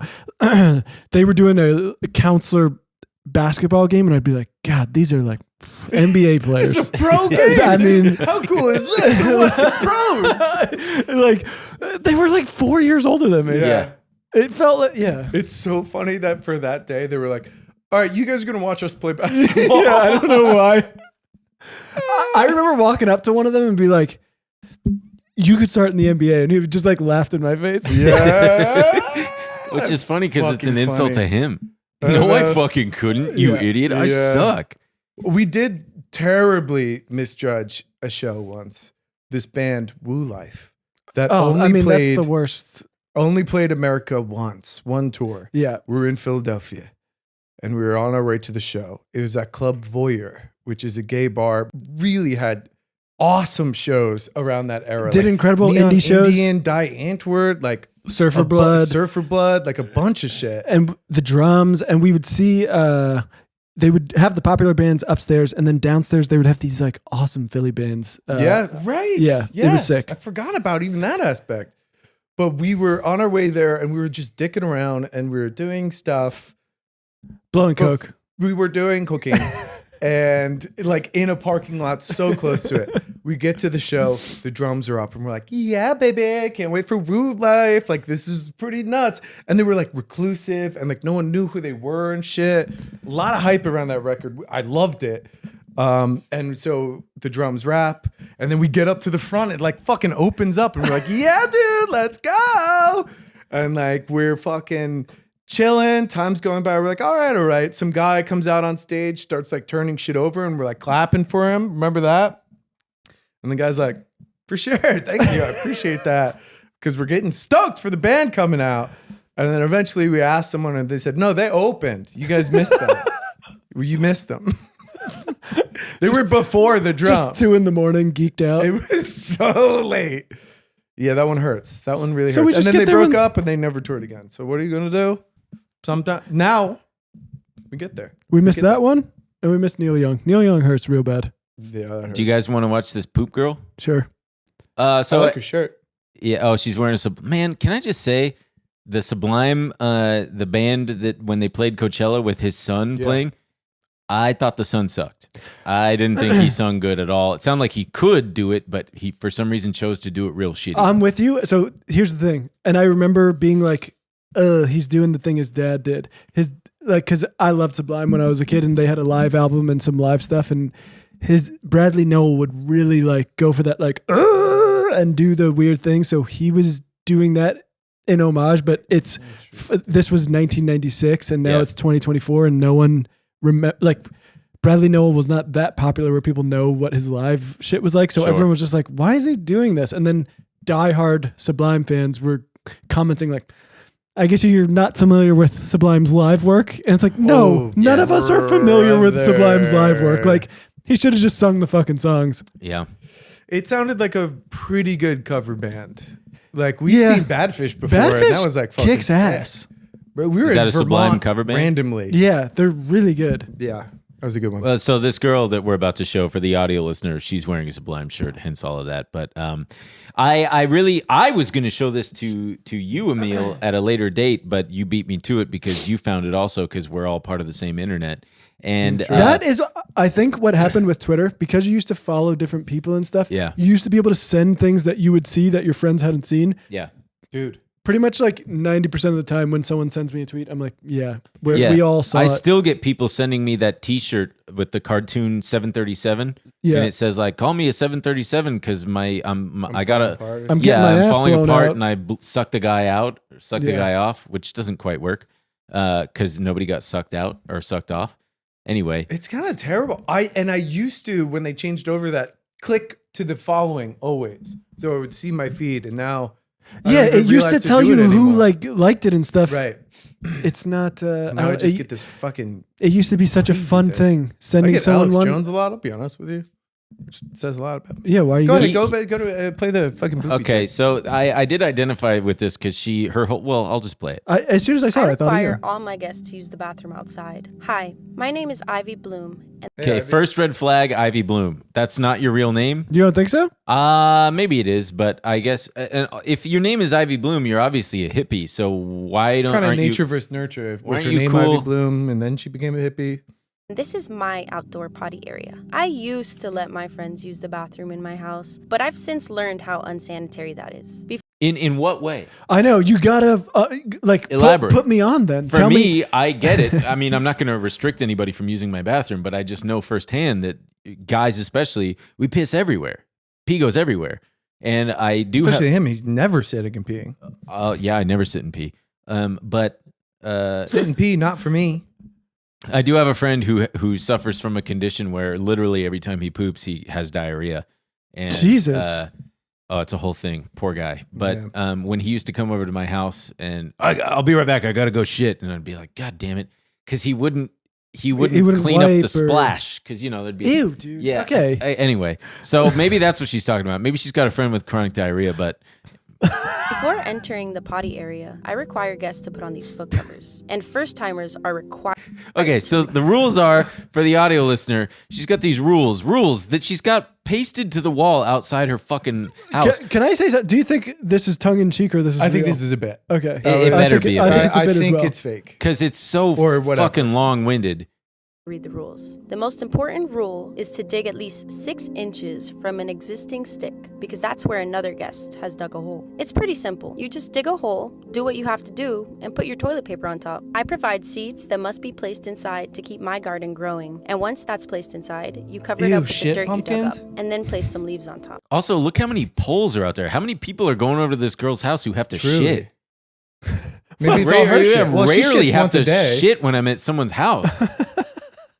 they were doing a counselor basketball game, and I'd be like, God, these are like NBA players. It's a pro game. I mean, how cool is this? We're watching pros. like they were like 4 years older than me. Yeah. It felt like, yeah. It's so funny that for that day they were like, "All right, you guys are gonna watch us play basketball." Yeah, I don't know why. I remember walking up to one of them and be like, you could start in the NBA. And he just like laughed in my face. Yeah. Which is funny because it's fucking an insult funny. to him. I No, I know. fucking couldn't, you Yeah. idiot. I Yeah. suck. We did terribly misjudge a show once. This band, Woo Life, that Oh, only I mean, played that's the worst. America once, one tour. Yeah. We were in Philadelphia and we were on our way to the show. It was at Club Voyeur, which is a gay bar. Really had awesome shows around that era. Did incredible Neon indie shows. Indian, Die Antwoord, like Surfer Blood. Surfer Blood, like a bunch of shit. And the drums. And we would see, they would have the popular bands upstairs. And then downstairs, they would have these like awesome Philly bands. Yeah, right. yeah, it was Yes. sick. I forgot about even that aspect. But we were on our way there and we were just dicking around and we were doing stuff. Blowing coke. We were doing cocaine and like in a parking lot so close to it. We get to the show, the drums are up and we're like, yeah, baby, can't wait for Woo Life. Like, this is pretty nuts. And they were like reclusive and like no one knew who they were and shit. A lot of hype around that record. I loved it. And so the drums rap and then we get up to the front. It like fucking opens up and we're like, yeah, dude, let's go. And like, we're fucking chilling. Time's going by. We're like, all right. Some guy comes out on stage, starts like turning shit over and we're like clapping for him. Remember that? And the guy's like, for sure. Thank you. I appreciate that. Because we're getting stoked for the band coming out. And then eventually we asked someone and they said, no, they opened. You guys missed them. You missed them. They were before the drums. Just 2 a.m, geeked out. It was so late. Yeah, that one hurts. That one really So hurts. we just And then get they there broke when- up and they never toured again. So what are you going to do? Sometime now, we get there. We missed that one, and we missed Neil Young. Neil Young hurts real bad. Yeah, that hurts. Do you guys want to watch this poop girl? Sure. I So like her shirt. yeah. Oh, she's wearing a man. Can I just say, the Sublime, the band that when they played Coachella with his son playing, I thought the son sucked. I didn't think he sung good at all. It sounded like he could do it, but he for some reason chose to do it real shitty. I'm with you. So here's the thing, and I remember being like, he's doing the thing his dad did. His because I loved Sublime when I was a kid, and they had a live album and some live stuff, and his Bradley Noel would really like go for that and do the weird thing. So he was doing that in homage, but this was 1996, and now it's 2024, and no one like Bradley Noel was not that popular where people know what his live shit was like. So everyone was just like, why is he doing this? And then diehard Sublime fans were commenting like, I guess you're not familiar with Sublime's live work. And it's like, no, none of us are familiar with Sublime's live work. Like, he should have just sung the fucking songs. Yeah. It sounded like a pretty good cover band. Like we've seen Badfish before, and Badfish that was like fucking kicks sick. ass. But we were Is in that a Sublime Vermont cover band? randomly. Yeah, they're really good. Yeah, that was a good one. So this girl that we're about to show for the audio listener, she's wearing a Sublime shirt, hence all of that. But I was going to show this to you, Emil, at a later date, but you beat me to it because you found it also because we're all part of the same internet. And That is, I think, what happened with Twitter, because you used to follow different people and stuff. Yeah. You used to be able to send things that you would see that your friends hadn't seen. yeah. Dude. Pretty much like 90% of the time when someone sends me a tweet, I'm like, we all saw I it. still get people sending me that T-shirt with the cartoon 737, Yeah. and it says like, "Call me a 737" because I gotta, I'm getting my ass falling blown apart, out. and I sucked the guy out or sucked the Yeah. guy off, which doesn't quite work because nobody got sucked out or sucked off. Anyway, It's kind of terrible. I used to, when they changed over that, click to the following always, so I would see my feed, and now I don't even it used to realize tell do you it who anymore. liked it and stuff. Right. It's not. Now I just get this fucking. It used to be such a crazy fun thing. thing. I Sending get someone Alex one. Jones a lot. I'll be honest with you, which says a lot about me. Yeah, why are you Go gonna- ahead, go to play the fucking. Booby okay, check. so I did identify with this because her whole. Well, I'll just play it. As soon as I saw I it, I thought, require yeah. all my guests to use the bathroom outside. Hi, my name is Ivy Bloom, and Okay, Ivy. first red flag, Ivy Bloom. That's not your real name. You don't think so? Maybe it is, but I guess if your name is Ivy Bloom, you're obviously a hippie. So why don't Kind of aren't nature you? versus nurture. Why Was aren't her you name cool? Ivy Bloom, and then she became a hippie? this is my outdoor potty area. I used to let my friends use the bathroom in my house, but I've since learned how unsanitary that is. In what way? I know you gotta Elaborate. Put me on then. For Tell me, I get it. I mean, I'm not going to restrict anybody from using my bathroom, but I just know firsthand that guys, especially, we piss everywhere. Pee goes everywhere, and I do. Especially him. He's never sitting and peeing. Yeah, I never sit and pee. But Sit and pee, not for me. I do have a friend who suffers from a condition where literally every time he poops, he has diarrhea. And, Jesus. It's a whole thing. Poor guy. But when he used to come over to my house and I'll be right back, I got to go shit. And I'd be like, God damn it. Because he wouldn't wouldn't clean up the wipe or- splash. Because, there'd be. Ew, dude. Yeah. Okay. Anyway, so maybe that's what she's talking about. Maybe she's got a friend with chronic diarrhea, but Before entering the potty area, I require guests to put on these foot covers, and first-timers are required. okay. So the rules are for the audio listener. She's got these rules that she's got pasted to the wall outside her fucking house. Can I say something? Do you think this is tongue in cheek or this is? I think real? this is a bit. Okay. It I better think be. I think it's a I bit as think well. it's fake. Because it's so Or whatever. fucking long-winded. Read the rules. The most important rule is to dig at least 6 inches from an existing stick, because that's where another guest has dug a hole. It's pretty simple. You just dig a hole, do what you have to do, and put your toilet paper on top. I provide seeds that must be placed inside to keep my garden growing, and once that's placed inside, you cover it Ew, up with the shit dirt pumpkins? you dug up, and then place some leaves on top. Also, look how many poles are out there. How many people are going over to this girl's house who have to Truly. shit? Maybe it's all her shit. Well, she rarely shits have once a to day. shit when I'm at someone's house.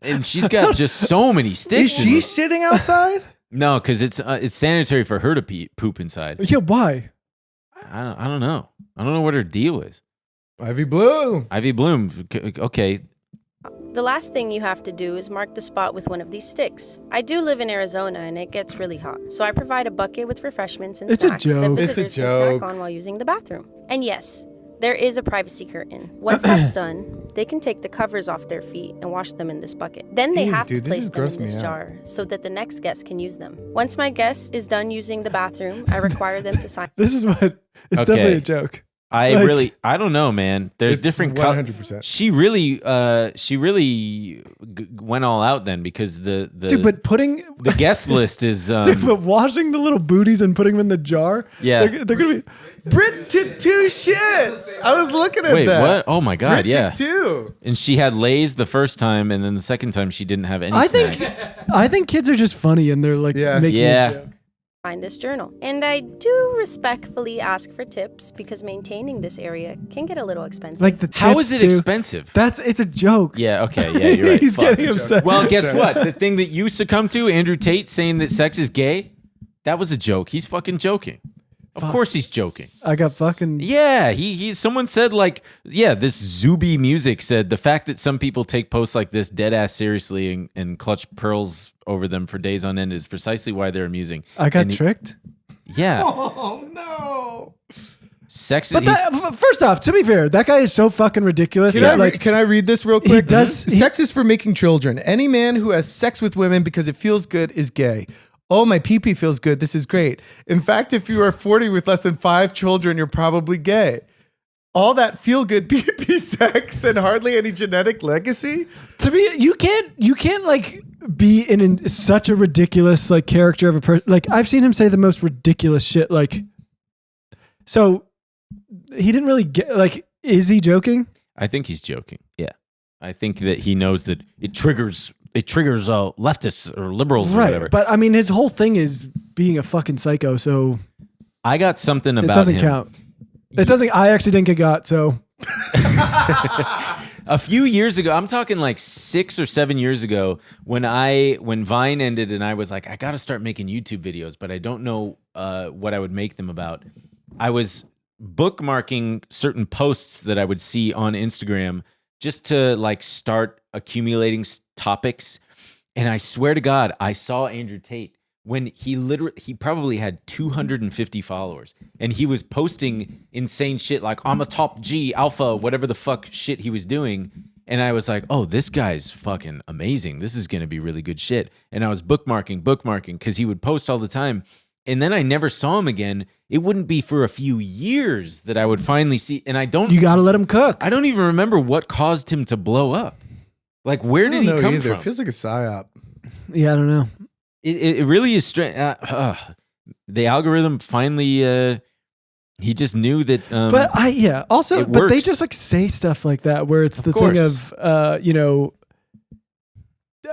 And she's got just so many Is sticks. she sitting outside? No, because it's sanitary for her to poop inside. Yeah. Why? I don't know. I don't know what her deal is. Ivy Bloom. Ivy Bloom. Okay. The last thing you have to do is mark the spot with one of these sticks. I do live in Arizona and it gets really hot, so I provide a bucket with refreshments and It's a snacks that joke. It's a visitors can snack joke. on while using the bathroom. And yes, there is a privacy curtain. Once that's done, they can take the covers off their feet and wash them in this bucket. Then they Ew, have dude, to this place is them in grossing me this out. jar so that the next guest can use them. Once my guest is done using the bathroom, I require them to sign. This is what it's Okay. definitely a joke. I Like- really, I don't know, man. There's It's different 100%. She really went all out then because the Dude, but putting the guest list is dude, but washing the little booties and putting them in the jar. Yeah. they're gonna be. Brit did 2 shits. I was looking at wait, that. what? Oh my god, Brit yeah. did 2. And she had Lay's the first time, and then the second time she didn't have any I snacks. think kids are just funny and they're like Yeah. making Yeah. a joke. Find this journal. And I do respectfully ask for tips because maintaining this area can get a little expensive. Like the How tips is it too. expensive? It's a joke. Yeah, okay, yeah, you're right. He's Fuck. getting upset. Well, guess what? The thing that you succumbed to, Andrew Tate saying that sex is gay, that was a joke. He's fucking joking. Of course he's joking. I got fucking. Yeah, he someone said like, yeah, this Zuby Music said the fact that some people take posts like this dead ass seriously and clutch pearls over them for days on end is precisely why they're amusing. I got And he- tricked. Yeah. Oh no. Sex But he's- first off, to be fair, that guy is so fucking ridiculous. Can, that, can I read this real quick? does- he- Sex is for making children. Any man who has sex with women because it feels good is gay. Oh, my pee-pee feels good. This is great. In fact, if you are 40 with less than 5 children, you're probably gay. All that feel-good pee-pee sex and hardly any genetic legacy? to me, you can't like be in such a ridiculous like character of a person. Like I've seen him say the most ridiculous shit. Like, so he didn't really get like. Is he joking? I think he's joking. Yeah. I think that he knows that it triggers leftists or liberals or whatever. But I mean, his whole thing is being a fucking psycho. So I got something about it doesn't him. count. It doesn't. I actually didn't get got. So A few years ago, I'm talking like 6 or 7 years ago, when Vine ended and I was like, I got to start making YouTube videos, but I don't know what I would make them about. I was bookmarking certain posts that I would see on Instagram just to like start accumulating topics. And I swear to God, I saw Andrew Tate when he probably had 250 followers and he was posting insane shit like I'm a top G alpha, whatever the fuck shit he was doing. And I was like, oh, this guy's fucking amazing. This is going to be really good shit. And I was bookmarking because he would post all the time. And then I never saw him again. It wouldn't be for a few years that I would finally see. And you got to let him cook. I don't even remember what caused him to blow up. Like, where did he come from? It feels like a psyop. Yeah, I don't know. It really is strange. The algorithm finally, he just knew that. But also, it but they works. just like say stuff like that where it's the course. thing of,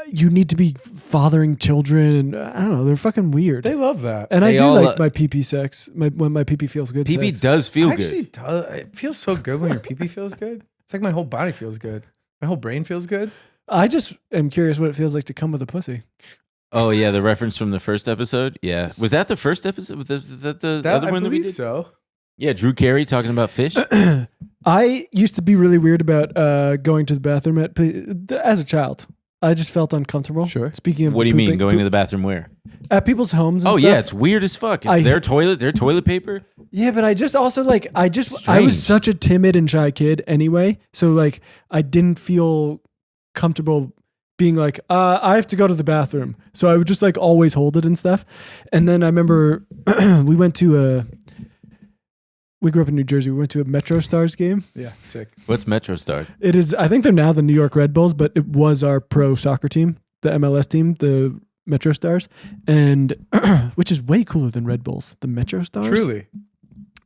you need to be fathering children, and I don't know, they're fucking weird. They love that. And I They do all like my pee-pee sex, when my pee-pee feels good. PB sex. does feel Actually, good. it feels so good when your pee-pee feels good. It's like my whole body feels good. My whole brain feels good. I just am curious what it feels like to come with a pussy. Oh yeah, the reference from the first episode. Yeah, was that the first episode? Was that the other I one that we believe did? so. Yeah, Drew Carey talking about fish. I used to be really weird about going to the bathroom as a child. I just felt uncomfortable. Sure. Speaking of What do you mean pooping- going to the bathroom where? at people's homes? And Oh stuff. yeah, it's weird as fuck. It's their toilet paper. Yeah, but I just also like I Strange. was such a timid and shy kid anyway, so like I didn't feel comfortable being like I have to go to the bathroom, so I would just like always hold it and stuff. And then I remember we grew up in New Jersey. We went to a Metro Stars game. Yeah, sick. What's Metro Star? It is, I think they're now the New York Red Bulls, but it was our pro soccer team, the MLS team, the Metro Stars, and which is way cooler than Red Bulls, the Metro Stars. Truly.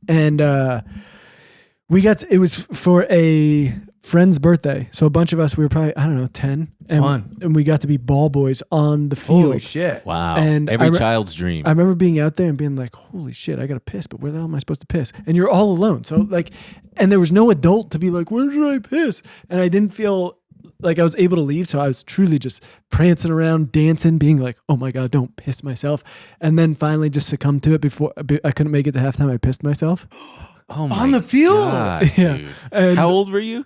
And it was for a friend's birthday. So a bunch of us, we were probably, I don't know, 10. And, Fun. And we got to be ball boys on the field. Holy shit. Wow, And every child's dream. I remember being out there and being like, holy shit, I got to piss, but where the hell am I supposed to piss? And you're all alone. So like, and there was no adult to be like, where should I piss? And I didn't feel like I was able to leave. So I was truly just prancing around, dancing, being like, oh my God, don't piss myself. And then finally just succumbed to it before I couldn't make it to halftime. I pissed myself. Oh my On the field? God, Yeah. dude. And, How old were you?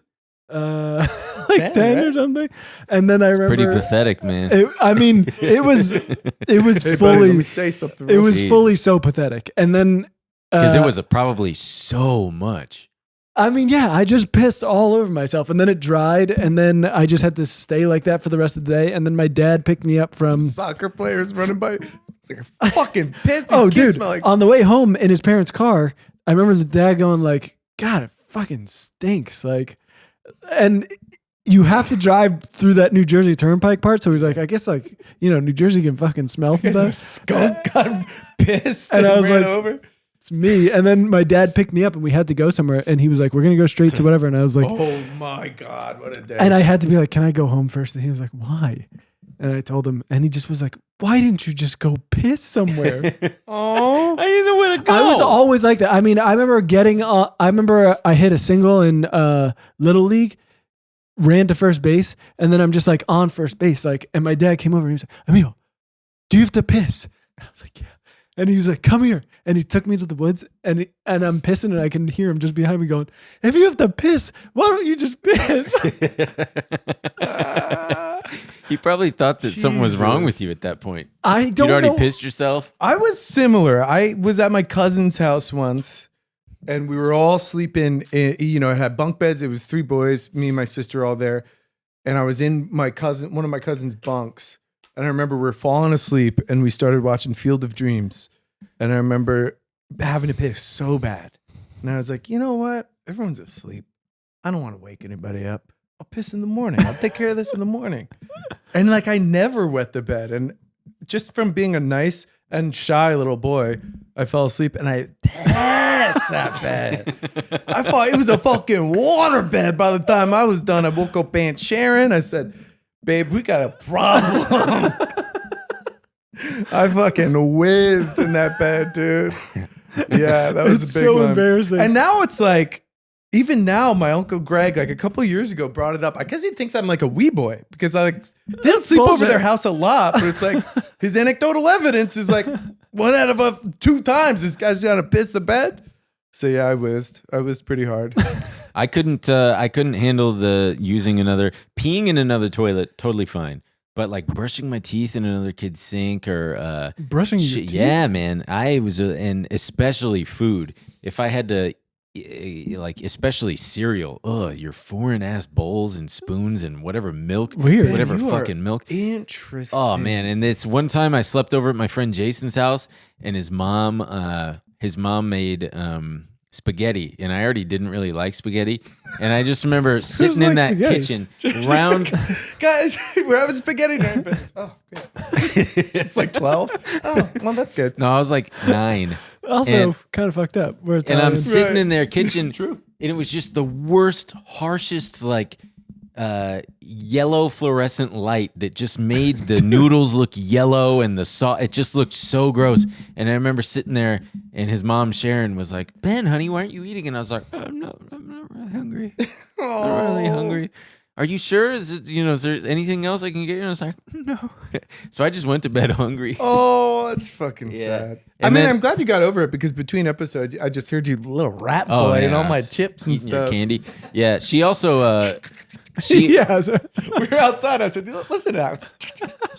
like 10 or right? something. And then I remember Pretty pathetic, man. it was Hey, buddy, fully let me say something. it real was Jeez. fully so pathetic. And then Because it was probably so much. I mean, yeah, I just pissed all over myself, and then it dried, and then I just had to stay like that for the rest of the day. And then my dad picked me up from soccer players running by. It's like a fucking piss. These oh, kids dude, smell like. on the way home in his parents' car, I remember the dad going like, "God, it fucking stinks!" Like, and you have to drive through that New Jersey Turnpike part. So he's like, I guess like New Jersey can fucking smell Guess a sometimes. skunk got pissed And and I was ran like- over. It's me. And then my dad picked me up, and we had to go somewhere. And he was like, "We're gonna go straight to whatever." And I was like, Oh my god, what a day! and I had to be like, "Can I go home first?" And he was like, "Why?" And I told him, and he just was like, "Why didn't you just go piss somewhere?" oh, I didn't know where to go. I was always like that. I mean, I remember I hit a single in Little League, ran to first base, and then I'm just like on first base, like, and my dad came over and he was like, "Emil, do you have to piss?" And I was like, "Yeah." And he was like, "Come here." And he took me to the woods, and I'm pissing, and I can hear him just behind me going, "If you have to piss, why don't you just piss?" He probably thought that something was wrong Jesus. with you at that point. I You'd don't already know. pissed yourself. I was similar. I was at my cousin's house once, and we were all sleeping. It had bunk beds. It was 3 boys, me and my sister, all there, and I was in one of my cousin's bunks. And I remember we were falling asleep, and we started watching Field of Dreams. And I remember having to piss so bad, and I was like, you know what? Everyone's asleep. I don't want to wake anybody up. I'll piss in the morning. I'll take care of this in the morning. And like, I never wet the bed. And just from being a nice and shy little boy, I fell asleep and I pissed that bed. I thought it was a fucking water bed by the time I was done. I woke up Aunt Sharon. I said, "Babe, we got a problem." I fucking whizzed in that bed, dude. Yeah, that was It's a big so one. embarrassing. And now it's like, even now, my Uncle Greg, like a couple of years ago, brought it up. I guess he thinks I'm like a wee boy because I didn't sleep over bullshit. their house a lot, but it's like his anecdotal evidence is like 1 out of 2 times this guy's gonna piss the bed. So yeah, I whizzed. I whizzed pretty hard. I couldn't handle peeing in another toilet. Totally fine. But like brushing my teeth in another kid's sink or Brushing your teeth? yeah, man. I was and especially food. If I had to like especially cereal, your foreign ass bowls and spoons and whatever milk, Weird. whatever You are fucking milk. Interesting. Oh man! And this one time I slept over at my friend Jason's house, and his mom made spaghetti, and I already didn't really like spaghetti, and I just remember sitting in like that spaghetti? kitchen round. Guys, we're having spaghetti night. Oh, good. It's like 12. Oh, well, that's good. No, I was like 9, Also, And- kind of fucked up. We're and Italian. I'm sitting Right. in their kitchen, and it was just the worst, harshest, like yellow fluorescent light that just made the noodles look yellow and the sauce. It just looked so gross. And I remember sitting there, and his mom Sharon was like, "Ben, honey, why aren't you eating?" And I was like, I'm not really hungry. Not really hungry. Are you sure? Is there anything else I can get you? And I was like, no. So I just went to bed hungry. Oh, that's fucking Yeah. sad. And then- I'm glad you got over it because between episodes, I just heard you little rat boy Oh, and yeah, all my I was chips and eating your stuff. candy. Yeah, she also she yeah. So, We were outside. I said, "Listen to that."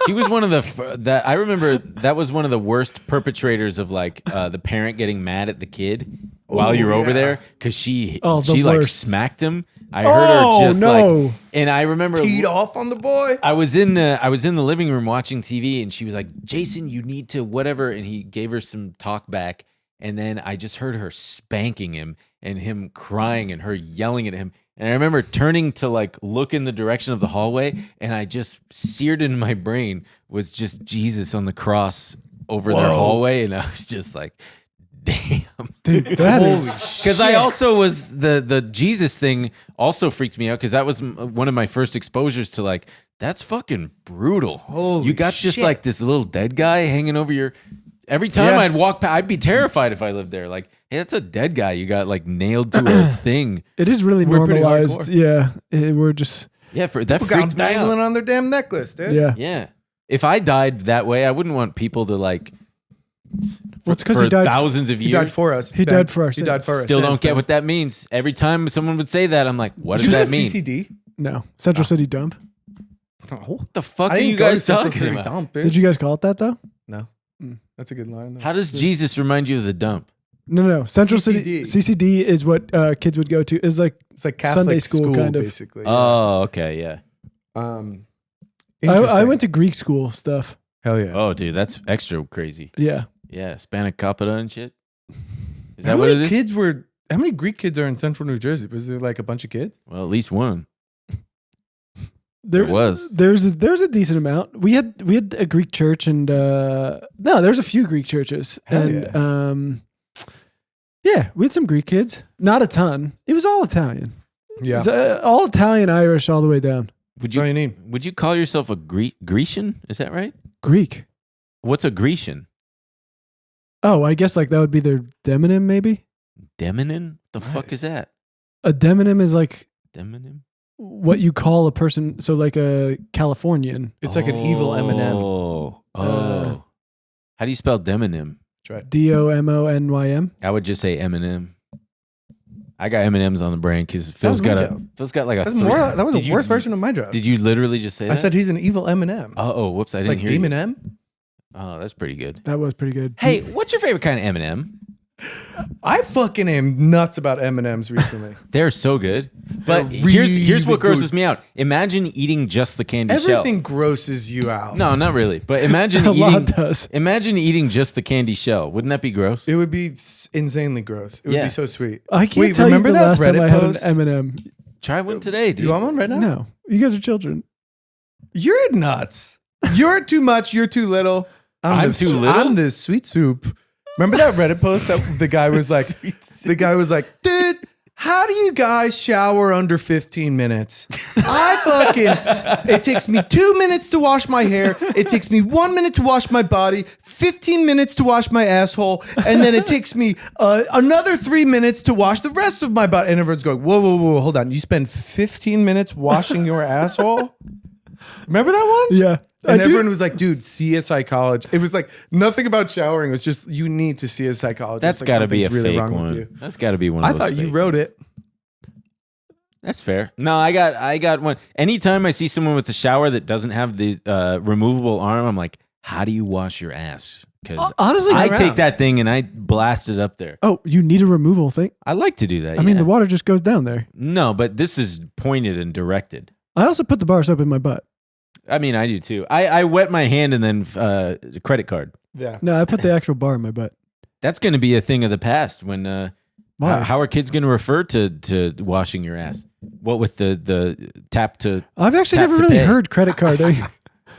she was one of the I remember that was one of the worst perpetrators of like the parent getting mad at the kid while you're over yeah. there because she the like worst. smacked him. I heard her just no. like, and I remember Teed off on the boy. I was in the living room watching TV, and she was like, "Jason, you need to whatever," and he gave her some talk back, and then I just heard her spanking him and him crying and her yelling at him. And I remember turning to like look in the direction of the hallway, and I just seared into my brain was just Jesus on the cross over their hallway, and I was just like, damn. dude, that Holy is Because I also was the Jesus thing also freaked me out because that was one of my first exposures to like, that's fucking brutal. Holy you got just shit. like this little dead guy hanging over your. Every time Yeah. I'd walk past, I'd be terrified if I lived there. Like, hey, that's a dead guy you got like nailed to a thing. It is really We're pretty normalized. hardcore. Yeah, we're just Yeah, that People got freaked them me dangling out. on their damn necklace, dude. yeah. Yeah, if I died that way, I wouldn't want people to like. Well, it's 'cause for he died- thousands of He years. died for us. He Ben. died for our He died sins. for us. Still don't get what that means. Every time someone would say that, I'm like, what does Did you that use mean? CCD? No. Central City Dump. Oh, What the fuck I are didn't you go to guys Central talking City about? Dump, bitch. Did you guys call it that though? No. That's a good line. Though. How does Jesus remind you of the dump? No. Central City CCD. CCD is what kids would go to. Is like It's like Catholic Sunday school kind of. basically. Oh, okay, yeah. I I went to Greek school stuff. Hell yeah. Oh, dude, that's extra crazy. Yeah. Yeah, Spanakopita and shit. Is How that what many it is? kids were? How many Greek kids are in Central New Jersey? Was there like a bunch of kids? Well, at least one. There was. There's a decent amount. We had a Greek church and there's a few Greek churches. Hell and we had some Greek kids. Not a ton. It was all Italian. Yeah. It was, all Italian, Irish, all the way down. Would That's all you you need. would you call yourself a Grecian? Is that right? Greek. What's a Grecian? Oh, I guess like that would be their demonym, maybe. Demonym? The fuck Nice. is that? A demonym is like Demonym? what you call a person. So like a Californian. It's like an evil Eminem. Oh. Uh, How do you spell demonym? That's right. DOMONYM. I would just say Eminem. I got M&Ms on the brain because Phil's was my got job. Phil's got like a. That was Did a you- worse version of my job. Did you literally just say that? I said he's an evil Eminem. Oh, whoops! I didn't like hear Demon you. M. Oh, that's pretty good. That was pretty good. Hey, what's your favorite kind of M&M? I fucking am nuts about M&Ms recently. They're so good. But They're here's really what grosses good. me out. Imagine eating just the candy Everything shell. grosses you out. No, not really. But imagine A lot eating. does. Imagine eating just the candy shell. Wouldn't that be gross? It would be insanely gross. It would Yeah. be so sweet. I can't Wait, tell remember you the that last time Reddit I had post? an M&M. Try one today, dude. You want one right now? No, you guys are children. You're nuts. You're too much. You're too little. I'm too little? I'm the sweet soup. Remember that Reddit post that the guy was like, dude, how do you guys shower under 15 minutes? It takes me 2 minutes to wash my hair. It takes me 1 minute to wash my body, 15 minutes to wash my asshole, and then it takes me another 3 minutes to wash the rest of my body. And everyone's going, whoa, hold on. You spend 15 minutes washing your asshole? Remember that one? Yeah. And I everyone do. was like, dude, see a psychologist. It was like nothing about showering. It was just, you need to see a psychologist. That's Like, got to be a something's really fake wrong with one. you. That's got to be one of I those thought you fake wrote it. That's fair. No, I got one. Anytime I see someone with a shower that doesn't have the removable arm, I'm like, how do you wash your ass? Because Honestly, I around. take that thing and I blast it up there. oh, you need a removal thing. I like to do that. I mean, yeah. the water just goes down there. No, but this is pointed and directed. I also put the bar soap in my butt. I mean, I do too. I wet my hand and then credit card. Yeah. No, I put the actual bar in my butt. That's going to be a thing of the past. When Why? how are kids going to refer to washing your ass? What with the tap to? I've actually Tap never to really pay. heard credit card.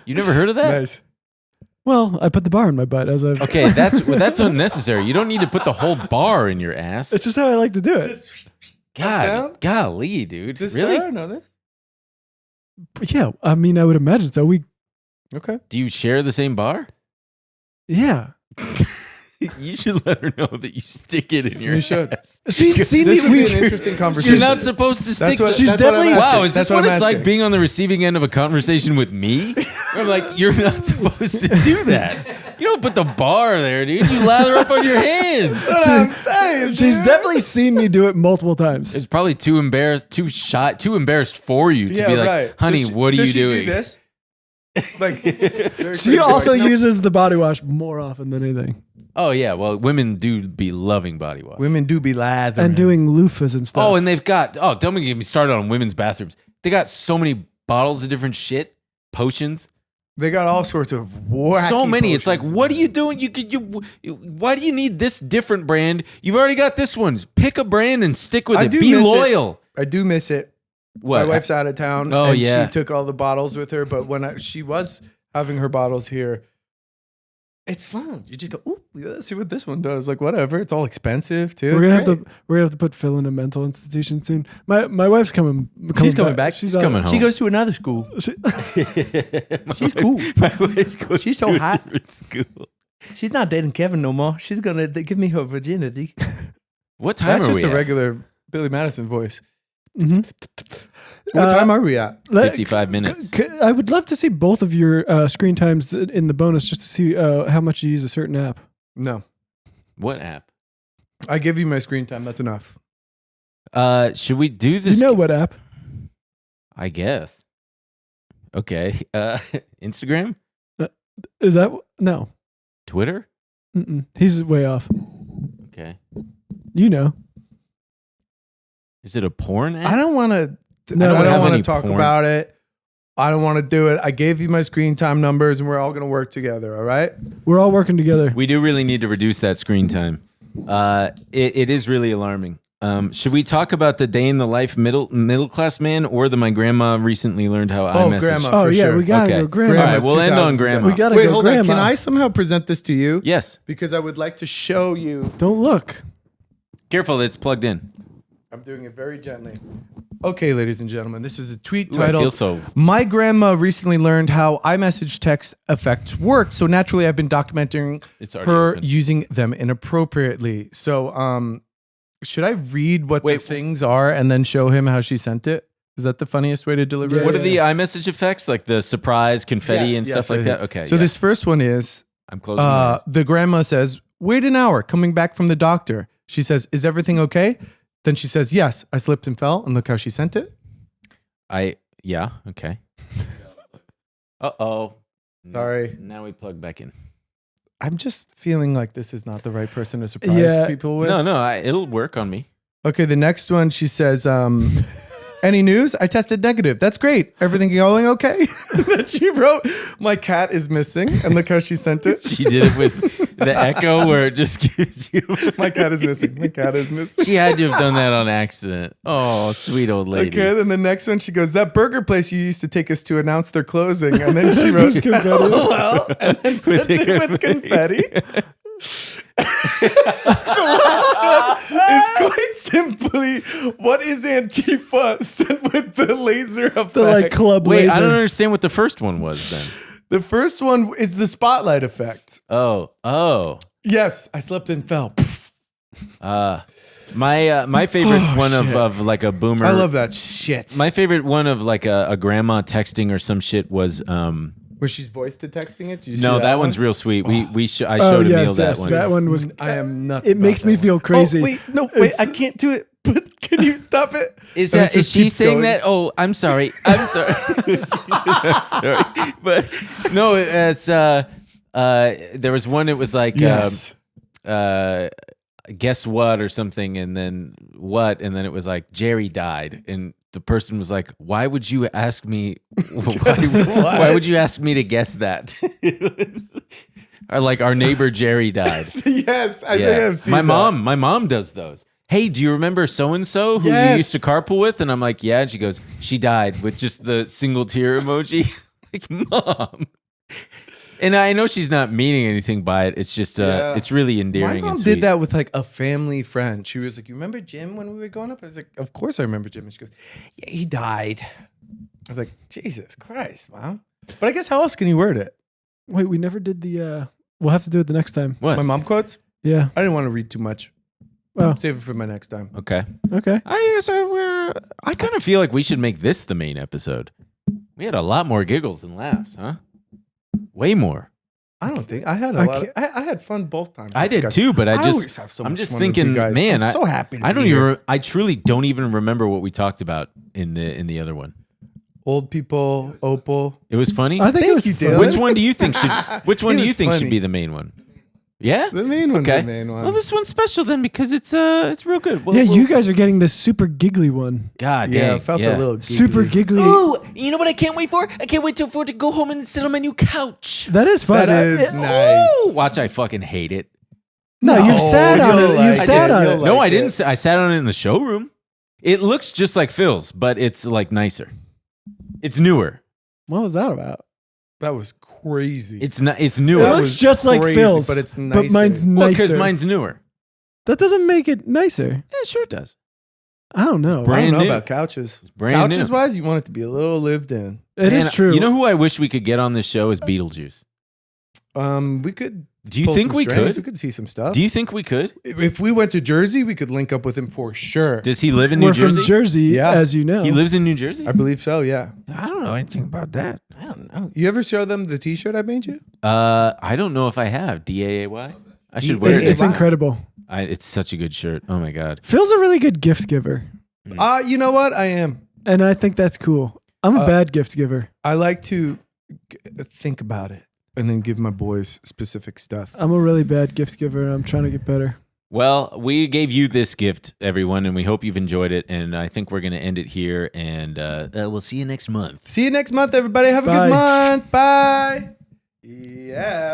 You never heard of that? Nice. Well, I put the bar in my butt as a. Okay, that's unnecessary. You don't need to put the whole bar in your ass. It's just how I like to do it. God, golly, dude. Does Really? Sarah know this? Yeah, I mean, I would imagine so. Okay. Do you share the same bar? Yeah. You should let her know that you stick it in your You should. ass. She's seen This me. would be an We, interesting conversation. You're not supposed to stick. what- She's that's what I'm definitely- asking. Wow, is this That's what I'm it's like asking. being on the receiving end of a conversation with me? I'm like, you're not supposed to do that. You don't put the bar there, dude. You lather up on your hands. That's what I'm saying. she's dude. definitely seen me do it multiple times. It's probably too embarrassed for you to be like, honey, what are you does she doing? Do this? Like, She also uses the body wash more often than anything, Oh yeah, well, women do be loving body wash. Women do be lathering. and doing loofahs and stuff. Oh, and they've got don't get me started on women's bathrooms. They got so many bottles of different shit, potions. They got all sorts of wacky So many. It's like, potions. what are you doing? Why do you need this different brand? You've already got this one. Pick a brand and stick with I it. do Be miss it. loyal. I do miss it. What? My wife's out of town. Oh, and yeah. She took all the bottles with her, but when she was having her bottles here, it's fun. You just go, ooh, let's see what this one does. Like, whatever. It's all expensive too. we're It's gonna great. have to put Phil in a mental institution soon. My wife's coming. She's coming back. She's coming home. She goes to another school. She's cool. My wife goes She's to so a hot. different school. She's not dating Kevin no more. She's gonna give me her virginity. What time That's are just we a at? regular Billy Madison voice. Mhm. What time are we at? 55 minutes. I would love to see both of your screen times in the bonus, just to see how much you use a certain app. No, What app? I give you my screen time. That's enough. Should we do this? You know what app? I guess. Okay. Instagram? Is that no? Twitter? Mm-mm. He's way off. Okay. You know. Is it a porn app? I don't want to. No, I don't want to any talk porn. about it. I don't want to do it. I gave you my screen time numbers, and we're all going to work together. All right. We're all working together. We do really need to reduce that screen time. It is really alarming. Should we talk about the day in the life middle class man, or the my grandma recently learned how I message? Grandma. Oh for yeah, sure. we gotta Okay. go, grandma. All right, Grandma's we'll end on 2000%. grandma. We gotta Wait, go, hold grandma. on. Can I somehow present this to you? Yes. Because I would like to show you. Don't look. Careful, it's plugged in. I'm doing it very gently. Okay, ladies and gentlemen, this is a tweet Ooh, I titled, feel so- My grandma recently learned how iMessage text effects work, so naturally I've been documenting It's already her open. using them inappropriately. So, should I read what the Wait. things are and then show him how she sent it? Is that the funniest way to deliver it? What are the iMessage effects? Like the surprise, confetti, and stuff like I that? think. Okay. So yeah. this first one is, I'm closing my eyes. the grandma says, wait an hour, coming back from the doctor. She says, is everything okay? Then she says, yes, I slipped and fell. And look how she sent it. Yeah, okay. Uh-oh. Sorry. Now we plug back in. I'm just feeling like this is not the right person to surprise Yeah. people with. No, it'll work on me. Okay, the next one, she says, any news? I tested negative. That's great. Everything going okay? And then she wrote, my cat is missing. And look how she sent it. She did it with the echo where it just gives you... My cat is missing. My cat is missing. She had to have done that on accident. Oh, sweet old lady. Okay, then the next one, she goes, that burger place you used to take us to announced they're closing. And then she wrote, LOL, and then sent it with confetti. The last one is quite simply, what is Antifa sent with the laser effect? The like club Wait, laser. I don't understand what the first one was then. The first one is the spotlight effect. Oh. Yes, I slept and fell. My favorite one shit. of like a boomer. I love that shit. My favorite one of like a grandma texting or some shit was Where she's voice to texting it? Did you see no, that one? one's real sweet. I showed Oh Emil yes, that yes. one. That one was. I am nuts. It about makes that me one. feel crazy. Oh, wait, no, wait, It's- I can't do it. But can you stop it? Is And it that is just she keeps saying going. that? Oh, I'm sorry. I'm sorry. I'm sorry. But no, it's there was one. It was like Yes. guess what or something, and then what, and then it was like Jerry died, and the person was like, "Why would you ask me? Why would you ask me to guess that?" Or like our neighbor Jerry died. Yes, I think I've seen my that. mom. My mom does those. Hey, do you remember so and so who Yes. you used to carpool with? And I'm like, yeah. And she goes, she died, with just the single tear emoji. Like, mom. And I know she's not meaning anything by it. It's just, Yeah. it's really My endearing. mom and sweet. did that with like a family friend. She was like, "You remember Jim when we were growing up?" I was like, "Of course I remember Jim." And she goes, "Yeah, he died." I was like, "Jesus Christ, mom!" But I guess how else can you word it? Wait, we never did the. We'll have to do it the next time. What? My mom quotes. Yeah. I didn't want to read too much. Oh. Save it for my next time. Okay. Okay. I kind of feel like we should make this the main episode. We had a lot more giggles and laughs, huh? Way more. I don't think I had I a lot. can't- I had fun both times. I did Guys, too, but I always just, have so I'm much just fun with you thinking, guys. man, I'm so happy. To I don't be here. even, I truly don't even remember what we talked about in the other one. Old people, Opal. It was funny. I think Thank it was you, fun. Dylan. Which one do you think should? Which one It do you was think should funny. be the main one? Yeah, The main one's okay. the main one. Well, this one's special then because it's real good. Yeah, you guys are getting this super giggly one. God yeah, dang, it felt yeah. a little giggly. Super giggly. Ooh, you know what I can't wait for? I can't wait for it to go home and sit on my new couch. That is fun. That is nice. Ooh, watch, I fucking hate it. No, No, you've sat on you'll it. like You've it. sat on You'll it. like No, I it. didn't. I sat on it in the showroom. It looks just like Phil's, but it's like nicer. It's newer. What was that about? That was crazy. It's not. It's It newer. That looks was just like crazy, Phil's, but it's But nicer. mine's Well, because nicer. mine's newer. That doesn't make it nicer. Yeah, sure it does. I don't know. I brand don't know new. about couches. brand Couches new. wise, you want it to be a little lived in. It is Man, true. You know who I wish we could get on this show is Beetlejuice. We could. Do you pull think some we strings. could? We could see some stuff. Do you think we could? If we went to Jersey, we could link up with him for sure. Does he live in we're New Jersey? from Jersey, Yeah. as you know. He lives in New Jersey. I believe so. Yeah. I don't know anything about that. I don't know. You ever show them the T-shirt I made you? I don't know if I have DAAY. I should wear it. It's Wow. incredible. It's such a good shirt. Oh my god. Phil's a really good gift giver, You know what? I am. and I think that's cool. I'm a bad gift giver. I like to think about it and then give my boys specific stuff. I'm a really bad gift giver, and I'm trying to get better. Well, we gave you this gift, everyone, and we hope you've enjoyed it. And I think we're going to end it here. And we'll see you next month. See you next month, everybody. Have a Bye. good month. Bye. Yeah.